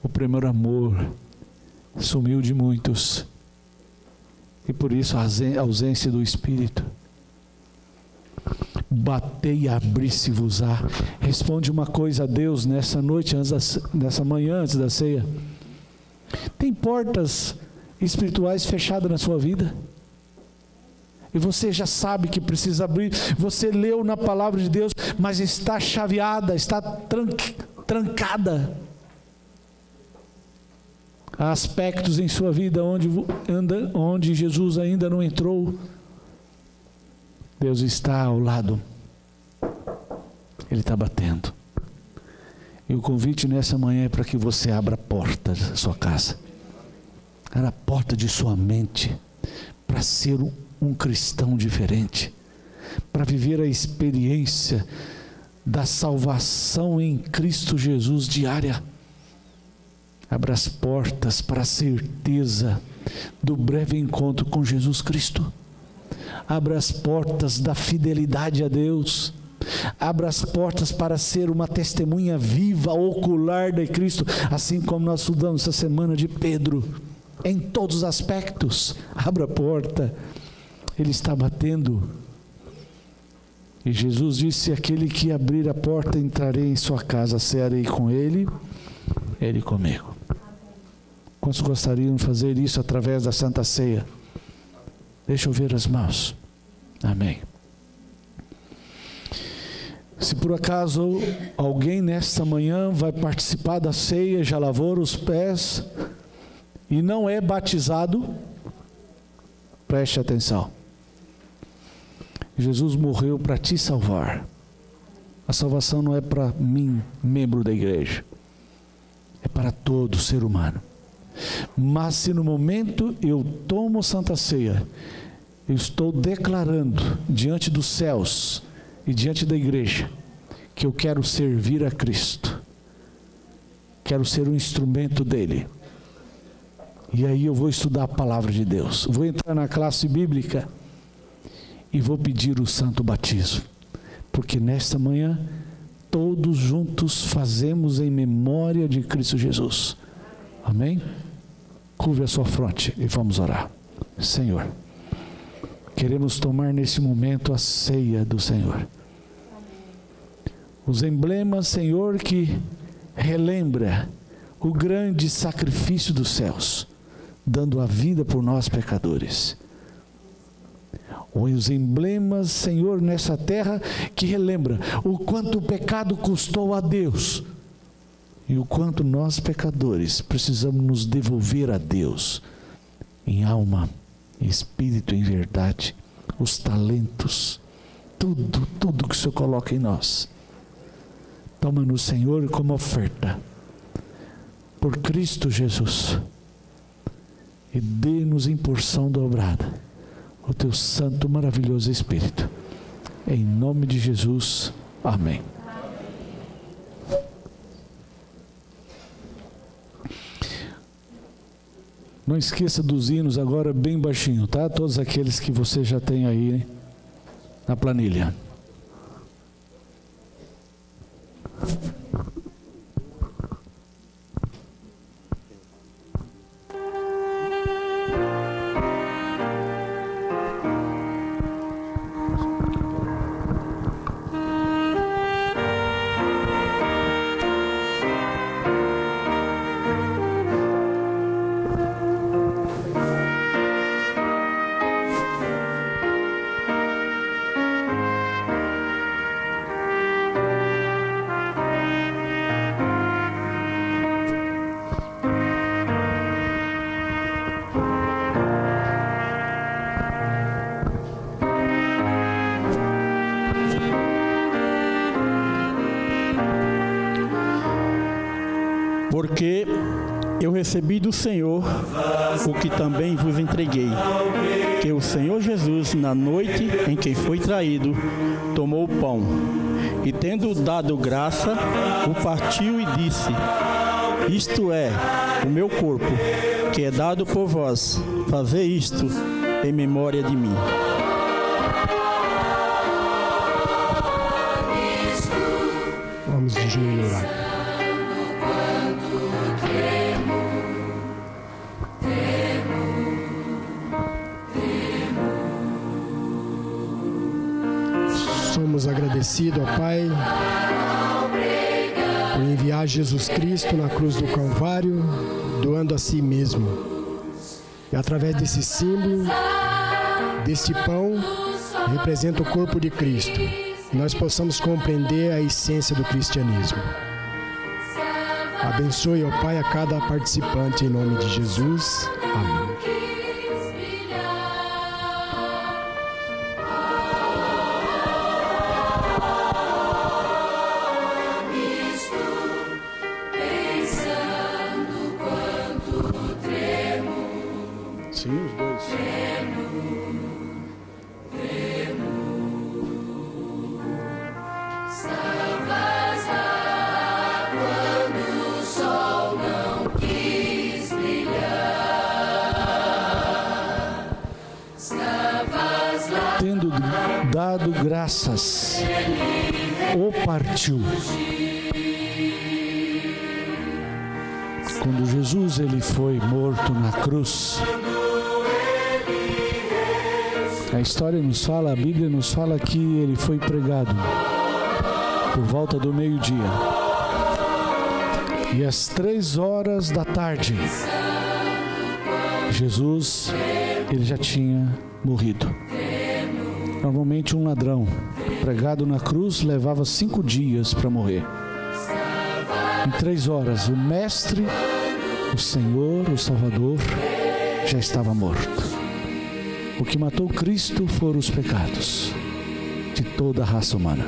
[SPEAKER 2] O primeiro amor sumiu de muitos. E por isso a ausência do Espírito. Batei e abri-se-vos-á. Responde uma coisa a Deus nessa noite, nessa manhã, antes da ceia. Tem portas espirituais fechadas na sua vida? E você já sabe que precisa abrir. Você leu na palavra de Deus, mas está chaveada, está trancada. Há aspectos em sua vida onde Jesus ainda não entrou. Deus está ao lado. Ele está batendo. E o convite nessa manhã é para que você abra a porta da sua casa. Abra a porta de sua mente. Para ser um cristão diferente. Para viver a experiência da salvação em Cristo Jesus diária. Abra as portas para a certeza do breve encontro com Jesus Cristo. Abra as portas da fidelidade a Deus. Abra as portas para ser uma testemunha viva, ocular de Cristo, assim como nós estudamos essa semana de Pedro, em todos os aspectos. Abra a porta, Ele está batendo. E Jesus disse: aquele que abrir a porta, entrarei em sua casa, cearei com ele, ele comigo. Quantos gostariam de fazer isso através da Santa Ceia? Deixa eu ver as mãos. Amém. Se por acaso alguém nesta manhã vai participar da ceia, já lavou os pés e não é batizado, preste atenção. Jesus morreu para te salvar. A salvação não é para mim, membro da igreja. É para todo ser humano. Mas se no momento eu tomo Santa Ceia, eu estou declarando diante dos céus e diante da igreja que eu quero servir a Cristo. Quero ser um instrumento dele. E aí eu vou estudar a palavra de Deus. Vou entrar na classe bíblica e vou pedir o santo batismo. Porque nesta manhã todos juntos fazemos em memória de Cristo Jesus. Amém? Curve a sua fronte e vamos orar. Senhor, queremos tomar nesse momento a ceia do Senhor. Os emblemas, Senhor, que relembra o grande sacrifício dos céus, dando a vida por nós pecadores. Os emblemas, Senhor, nessa terra que relembra o quanto o pecado custou a Deus e o quanto nós pecadores precisamos nos devolver a Deus em alma, em espírito, em verdade, os talentos, tudo que o Senhor coloca em nós. Toma-nos, Senhor, como oferta por Cristo Jesus e dê-nos em porção dobrada o teu santo, maravilhoso Espírito. Em nome de Jesus, amém. Não esqueça dos hinos agora bem baixinho, tá? Todos aqueles que você já tem aí na planilha.
[SPEAKER 3] porque eu recebi do Senhor o que também vos entreguei, que o Senhor Jesus, na noite em que foi traído, tomou o pão, e tendo dado graça, o partiu e disse: isto é o meu corpo, que é dado por vós, fazei isto em memória de mim.
[SPEAKER 4] Vamos de joelho orar. Somos agradecidos ao Pai por enviar Jesus Cristo na cruz do Calvário, doando a si mesmo. E através desse símbolo, deste pão, representa o corpo de Cristo. Nós possamos compreender a essência do cristianismo. Abençoe, ó Pai, a cada participante em nome de Jesus. Amém.
[SPEAKER 2] Sim, os dois. Tendo dado graças, o partiu. Quando Jesus ele foi morto na cruz, a história nos fala, a Bíblia nos fala que ele foi pregado por volta do meio-dia. E às 3 horas da tarde, Jesus ele já tinha morrido. Normalmente um ladrão pregado na cruz levava 5 dias para morrer. Em 3 horas, o Mestre, o Senhor, o Salvador, já estava morto. O que matou Cristo foram os pecados de toda a raça humana.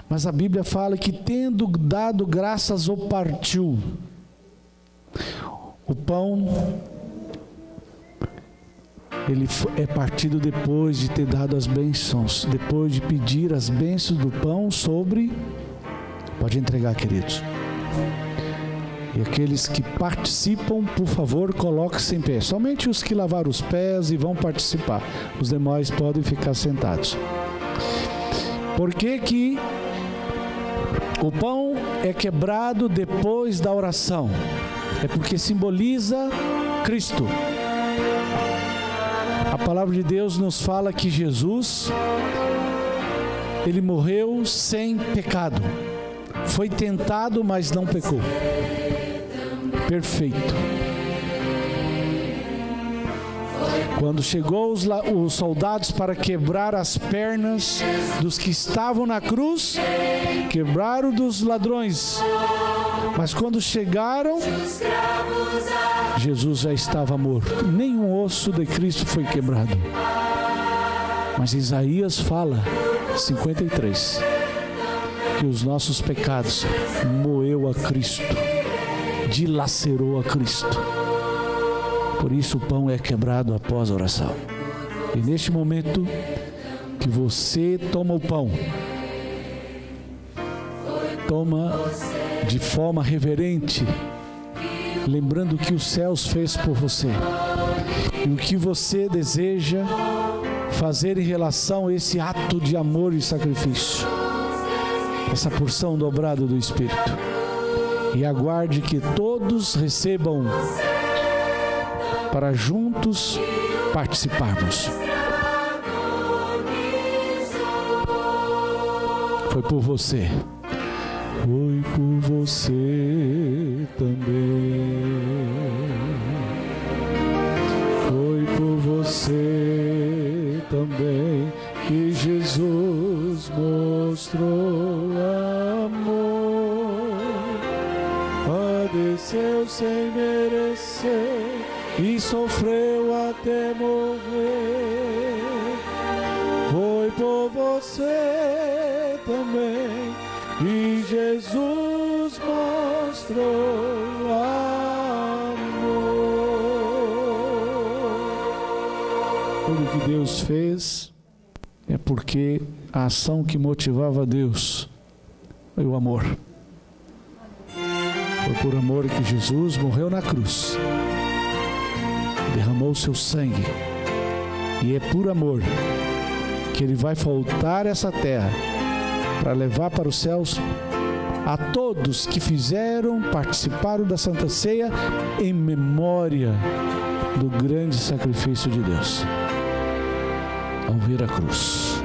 [SPEAKER 2] Mas a Bíblia fala que, tendo dado graças, o partiu. O pão, ele é partido depois de ter dado as bênçãos, depois de pedir as bênçãos do pão sobre... Pode entregar, queridos. E aqueles que participam, por favor, coloquem-se em pé. Somente os que lavaram os pés e vão participar. Os demais podem ficar sentados. Por que que o pão é quebrado depois da oração? É porque simboliza Cristo. A palavra de Deus nos fala que Jesus, ele morreu sem pecado. Foi tentado, mas não pecou. Perfeito. Quando chegou os soldados para quebrar as pernas dos que estavam na cruz, quebraram dos ladrões. Mas quando chegaram, Jesus já estava morto. Nenhum osso de Cristo foi quebrado. Mas Isaías fala, 53, que os nossos pecados moeu a Cristo, dilacerou a Cristo. Por isso o pão é quebrado após a oração. E neste momento que você toma o pão, toma de forma reverente, lembrando o que os céus fez por você e o que você deseja fazer em relação a esse ato de amor e sacrifício, essa porção dobrada do Espírito. E aguarde que todos recebam para juntos participarmos. Foi por você. Foi por você também. Foi por você também que Jesus mostrou amor. Padeceu sem merecer e sofreu até morrer. Foi por você também e Jesus mostrou mostrou amor. Tudo que Deus fez é porque a ação que motivava Deus foi o amor. Foi por amor que Jesus morreu na cruz, derramou o seu sangue, e é por amor que Ele vai voltar essa terra para levar para os céus a todos que participaram da Santa Ceia em memória do grande sacrifício de Deus ao ver a cruz.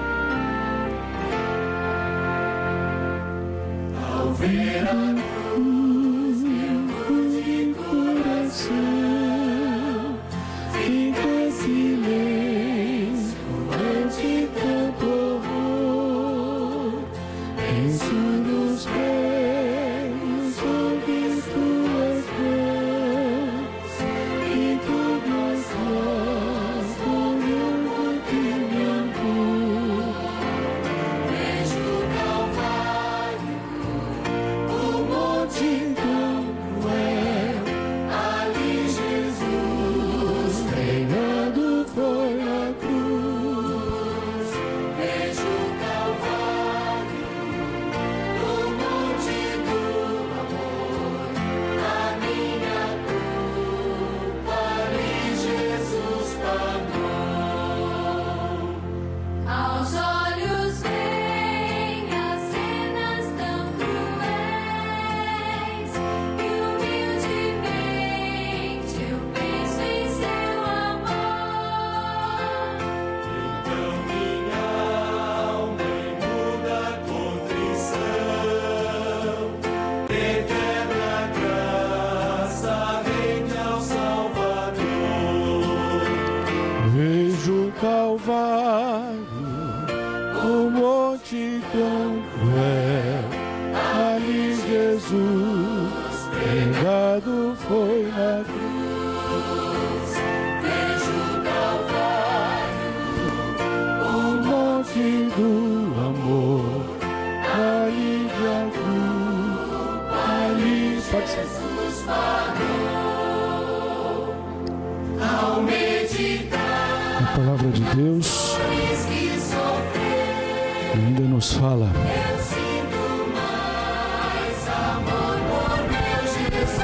[SPEAKER 2] Ao ver a cruz, meu coração fica silêncio ante tanto horror. Penso nos pés, ouvi tuas mãos, e tuas mãos, olhando que me amou. Vejo o Calvário, o monte tão cruel, ali Jesus pregado foi na cruz. Vejo o Calvário, o monte do amor, a minha culpa ali Jesus pagou. Aos olhos vêm as cenas tão cruéis, e humildemente eu penso em seu amor. Então minha alma em muda contrição, eterna graça rende ao Salvador. Vejo o Calvário, o monte tão cruel, ali Jesus pregado foi na cruz. Vejo o Calvário, o monte do amor, ali a cruz, ali Jesus pagou. Ao meditar a palavra de Deus que sofrer, ainda nos fala. Eu sinto mais amor por meu Jesus.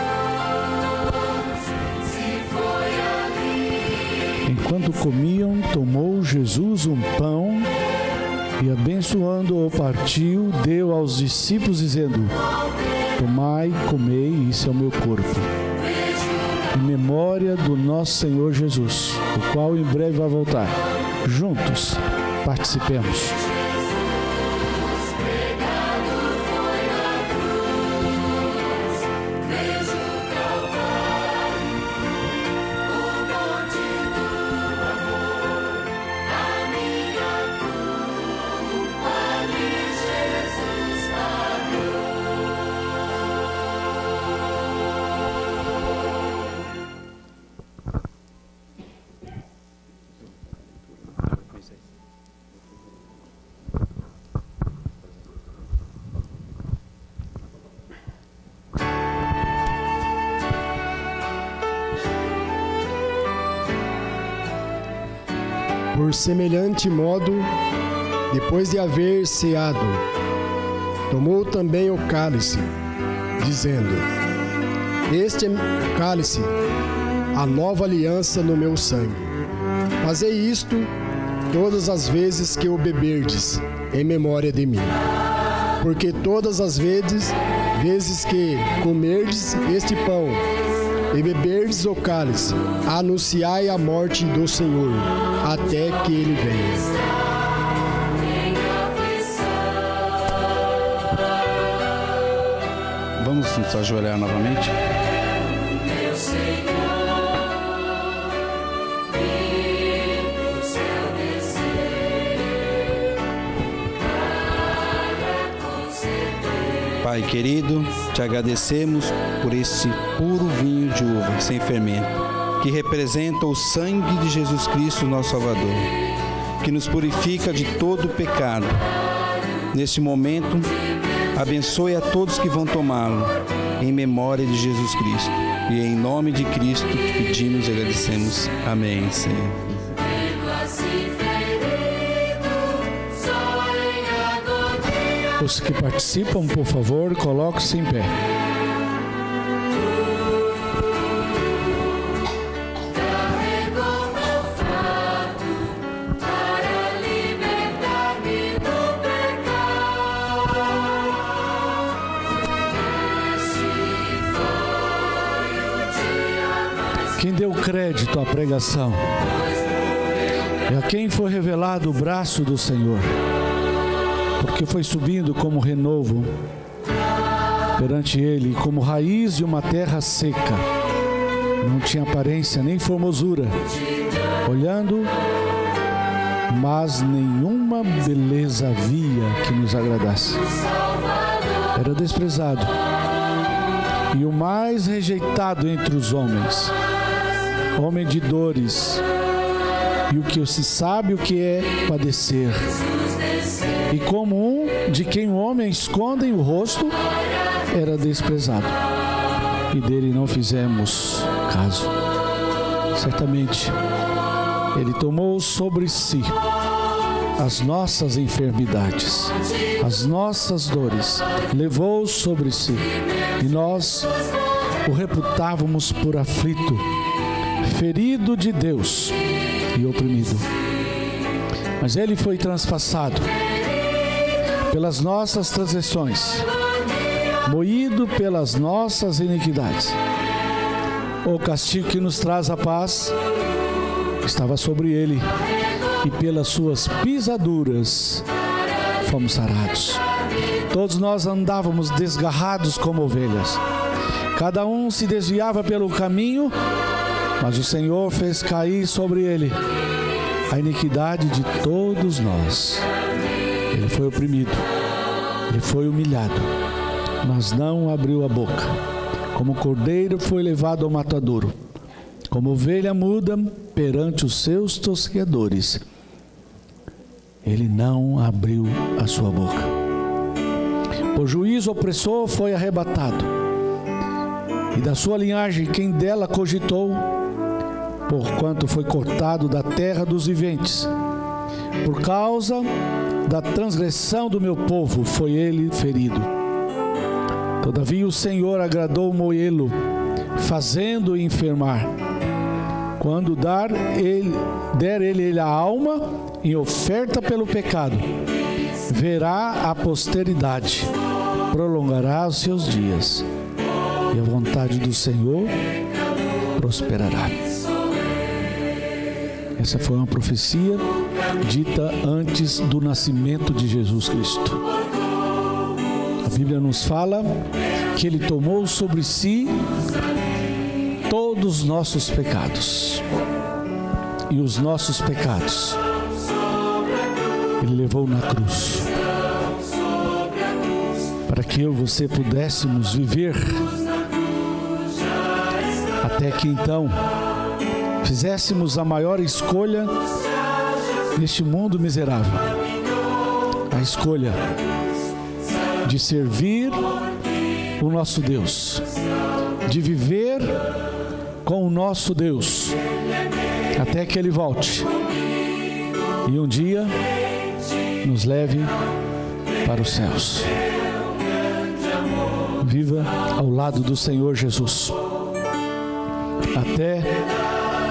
[SPEAKER 2] Se foi ali. Enquanto comiam, tomou Jesus um pão e, abençoando-o, partiu, deu aos discípulos, dizendo: tomai, comei, isso é o meu corpo. Em memória do nosso Senhor Jesus, o qual em breve vai voltar. Juntos, participemos.
[SPEAKER 4] Por semelhante modo, depois de haver ceado, tomou também o cálice, dizendo: este é o cálice, a nova aliança no meu sangue. Fazei isto todas as vezes que o beberdes, em memória de mim. Porque todas as vezes que comerdes este pão e beberdes o cálice, anunciai a morte do Senhor, até que Ele venha.
[SPEAKER 5] Vamos nos ajoelhar novamente? Pai querido, te agradecemos por esse puro vinho de uva, sem fermento, que representa o sangue de Jesus Cristo, nosso Salvador, que nos purifica de todo o pecado. Neste momento, abençoe a todos que vão tomá-lo, em memória de Jesus Cristo. E em nome de Cristo te pedimos e agradecemos. Amém, Senhor.
[SPEAKER 2] Os que participam, por favor, coloquem-se em pé. Quem deu crédito à pregação é a quem foi revelado o braço do Senhor, porque foi subindo como renovo perante Ele, como raiz de uma terra seca. Não tinha aparência nem formosura, olhando, mas nenhuma beleza havia que nos agradasse. Era desprezado e o mais rejeitado entre os homens, homem de dores, e o que se sabe o que é padecer. E como um de quem o homem esconde o rosto, era desprezado, e dele não fizemos caso. Certamente, ele tomou sobre si as nossas enfermidades, as nossas dores, levou sobre si, e nós o reputávamos por aflito, ferido de Deus e oprimido. Mas ele foi transpassado pelas nossas transgressões, moído pelas nossas iniquidades. O castigo que nos traz a paz estava sobre ele, e pelas suas pisaduras fomos sarados. Todos nós andávamos desgarrados como ovelhas, cada um se desviava pelo caminho, mas o Senhor fez cair sobre ele a iniquidade de todos nós. Ele foi oprimido, ele foi humilhado, mas não abriu a boca. Como cordeiro foi levado ao matadouro, como ovelha muda perante os seus tosqueadores, ele não abriu a sua boca. Por juízo opressor foi arrebatado, e da sua linhagem quem dela cogitou, porquanto foi cortado da terra dos viventes. Por causa da transgressão do meu povo foi ele ferido. Todavia o Senhor agradou moê-lo, fazendo-o enfermar. Quando der ele a alma em oferta pelo pecado, verá a posteridade, prolongará os seus dias, e a vontade do Senhor prosperará. Essa foi uma profecia dita antes do nascimento de Jesus Cristo. A Bíblia nos fala que ele tomou sobre si todos os nossos pecados, e os nossos pecados ele levou na cruz, para que eu e você pudéssemos viver até que então fizéssemos a maior escolha neste mundo miserável, a escolha de servir o nosso Deus, de viver com o nosso Deus até que Ele volte e um dia nos leve para os céus. Viva ao lado do Senhor Jesus até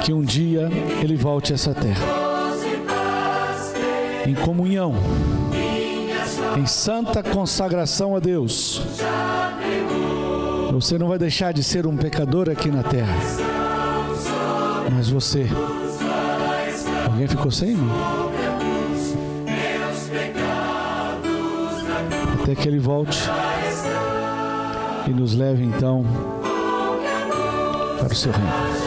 [SPEAKER 2] que um dia Ele volte a essa terra, em comunhão, em santa consagração a Deus. Você não vai deixar de ser um pecador aqui na terra, mas você... Alguém ficou sem, irmão? Até que Ele volte e nos leve então para o seu reino.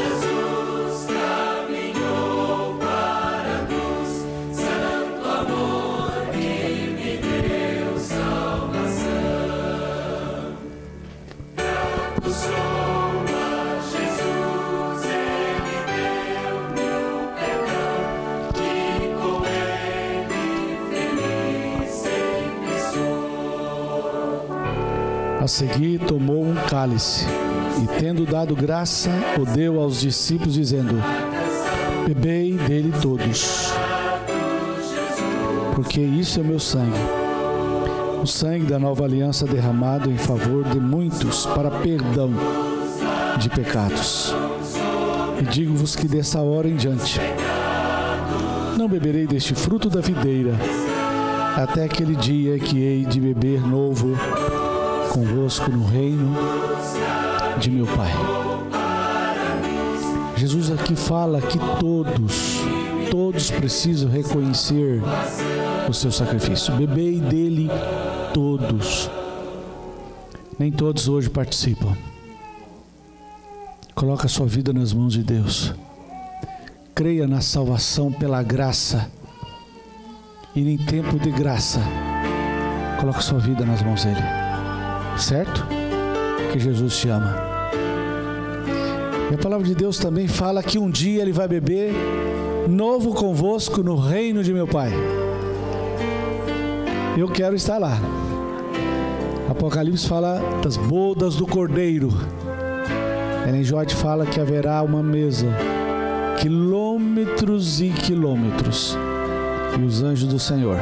[SPEAKER 2] A seguir, tomou um cálice e, tendo dado graça, o deu aos discípulos, dizendo: bebei dele todos, porque isso é meu sangue, o sangue da nova aliança derramado em favor de muitos para perdão de pecados. E digo-vos que dessa hora em diante não beberei deste fruto da videira, até aquele dia que hei de beber novo convosco no reino de meu Pai. Jesus aqui fala que todos precisam reconhecer o seu sacrifício. Bebei dele todos. Nem todos hoje participam. Coloca a sua vida nas mãos de Deus. Creia na salvação pela graça. E em tempo de graça, coloca a sua vida nas mãos dele. Certo? Que Jesus te ama. E a palavra de Deus também fala que um dia ele vai beber novo convosco no reino de meu Pai. Eu quero estar lá. Apocalipse fala das bodas do Cordeiro. Ellen White fala que haverá uma mesa, quilômetros e quilômetros, e os anjos do Senhor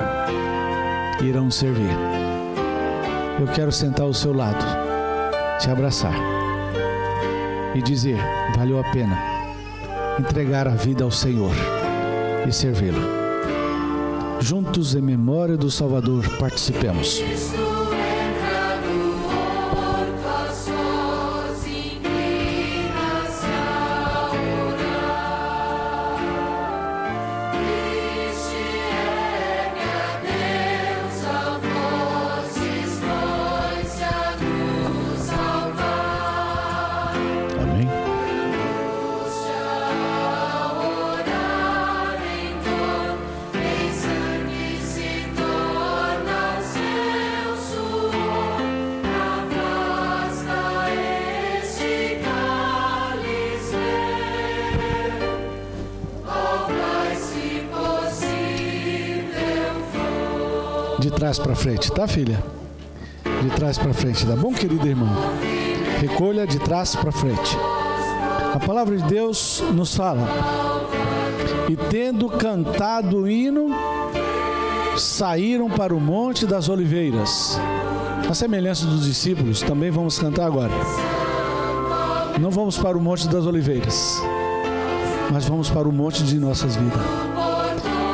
[SPEAKER 2] irão servir. Eu quero sentar ao seu lado, te abraçar e dizer: valeu a pena entregar a vida ao Senhor e servi-lo. Juntos em memória do Salvador, participemos. De trás para frente, tá, filha? De trás para frente, tá bom, querido irmão? Recolha de trás para frente. A palavra de Deus nos fala: e tendo cantado o hino, saíram para o Monte das Oliveiras. A semelhança dos discípulos, também vamos cantar agora. Não vamos para o Monte das Oliveiras, mas vamos para o monte de nossas vidas.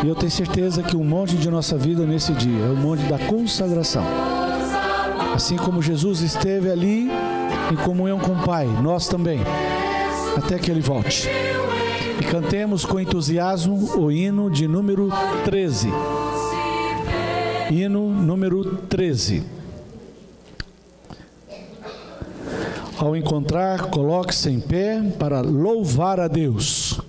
[SPEAKER 2] E eu tenho certeza que o monte de nossa vida nesse dia é o monte da consagração. Assim como Jesus esteve ali em comunhão com o Pai, nós também, até que Ele volte. E cantemos com entusiasmo o hino de número 13. Hino número 13. Ao encontrar, coloque-se em pé para louvar a Deus.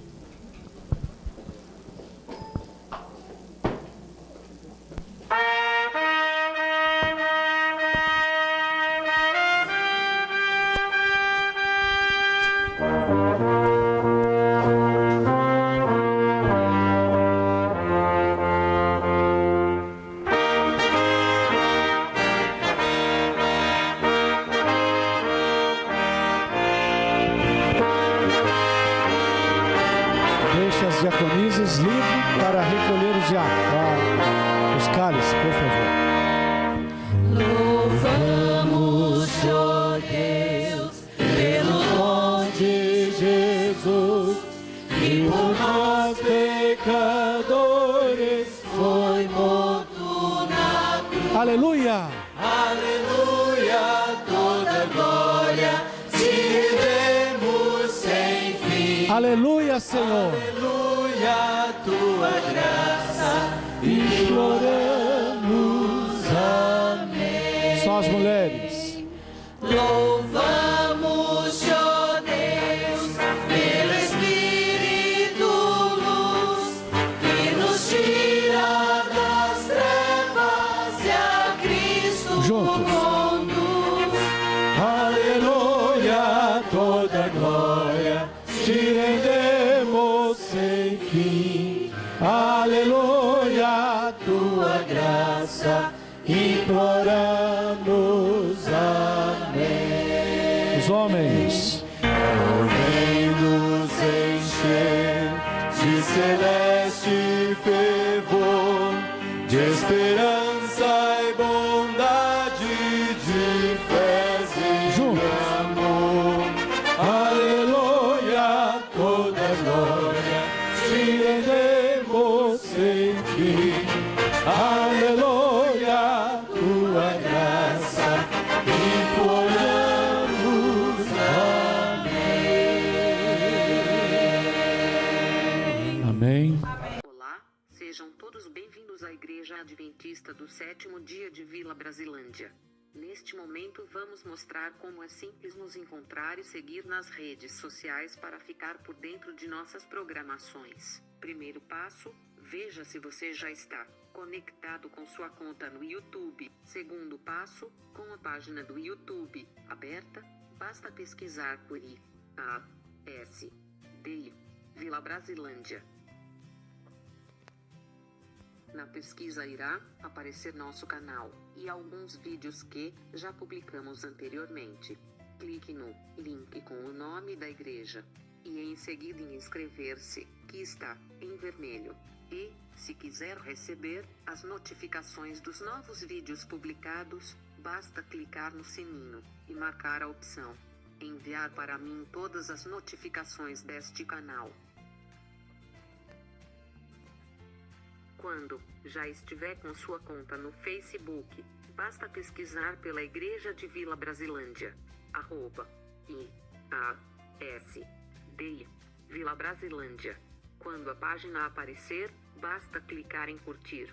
[SPEAKER 2] As diaconisas livres para recolher os cálices, por favor.
[SPEAKER 1] Louvamos, ó Deus, pelo dom de Jesus, que por nós pecadores foi morto na cruz.
[SPEAKER 2] Aleluia!
[SPEAKER 1] Aleluia, toda glória te rendemos sem fim.
[SPEAKER 2] Aleluia, Senhor!
[SPEAKER 1] Aleluia, tua graça, imploramos, amém.
[SPEAKER 2] Só as mulheres.
[SPEAKER 1] Louvamos, ó Deus, pelo Espírito luz, que nos tira das trevas e a Cristo conduz. Aleluia, toda glória te rendemos sem fim. Aleluia, tua graça imploramos, amém.
[SPEAKER 2] homens.
[SPEAKER 1] Vem nos encher de celeste fervor, de esperança e bondade, de fé e de amor. Aleluia, toda glória te rendemos sem fim. Aleluia, tua graça imploramos.
[SPEAKER 2] Amém.
[SPEAKER 6] Olá, sejam todos bem-vindos à Igreja Adventista do Sétimo Dia de Vila Brasilândia. Neste momento vamos mostrar como é simples nos encontrar e seguir nas redes sociais para ficar por dentro de nossas programações. Primeiro passo, veja se você já está conectado com sua conta no YouTube. Segundo passo, com a página do YouTube aberta, basta pesquisar por I-A-S-D Vila Brasilândia. Na pesquisa irá aparecer nosso canal e alguns vídeos que já publicamos anteriormente. Clique no link com o nome da igreja e em seguida em inscrever-se, que está em vermelho. E, se quiser receber as notificações dos novos vídeos publicados, basta clicar no sininho e marcar a opção enviar para mim todas as notificações deste canal. Quando já estiver com sua conta no Facebook, basta pesquisar pela Igreja de Vila Brasilândia, @IASD Vila Brasilândia. Quando a página aparecer, basta clicar em curtir.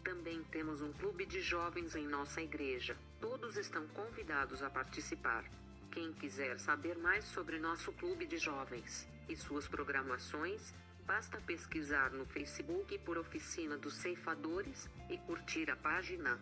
[SPEAKER 6] Também temos um clube de jovens em nossa igreja. Todos estão convidados a participar. Quem quiser saber mais sobre nosso clube de jovens e suas programações, basta pesquisar no Facebook por Oficina dos Ceifadores e curtir a página.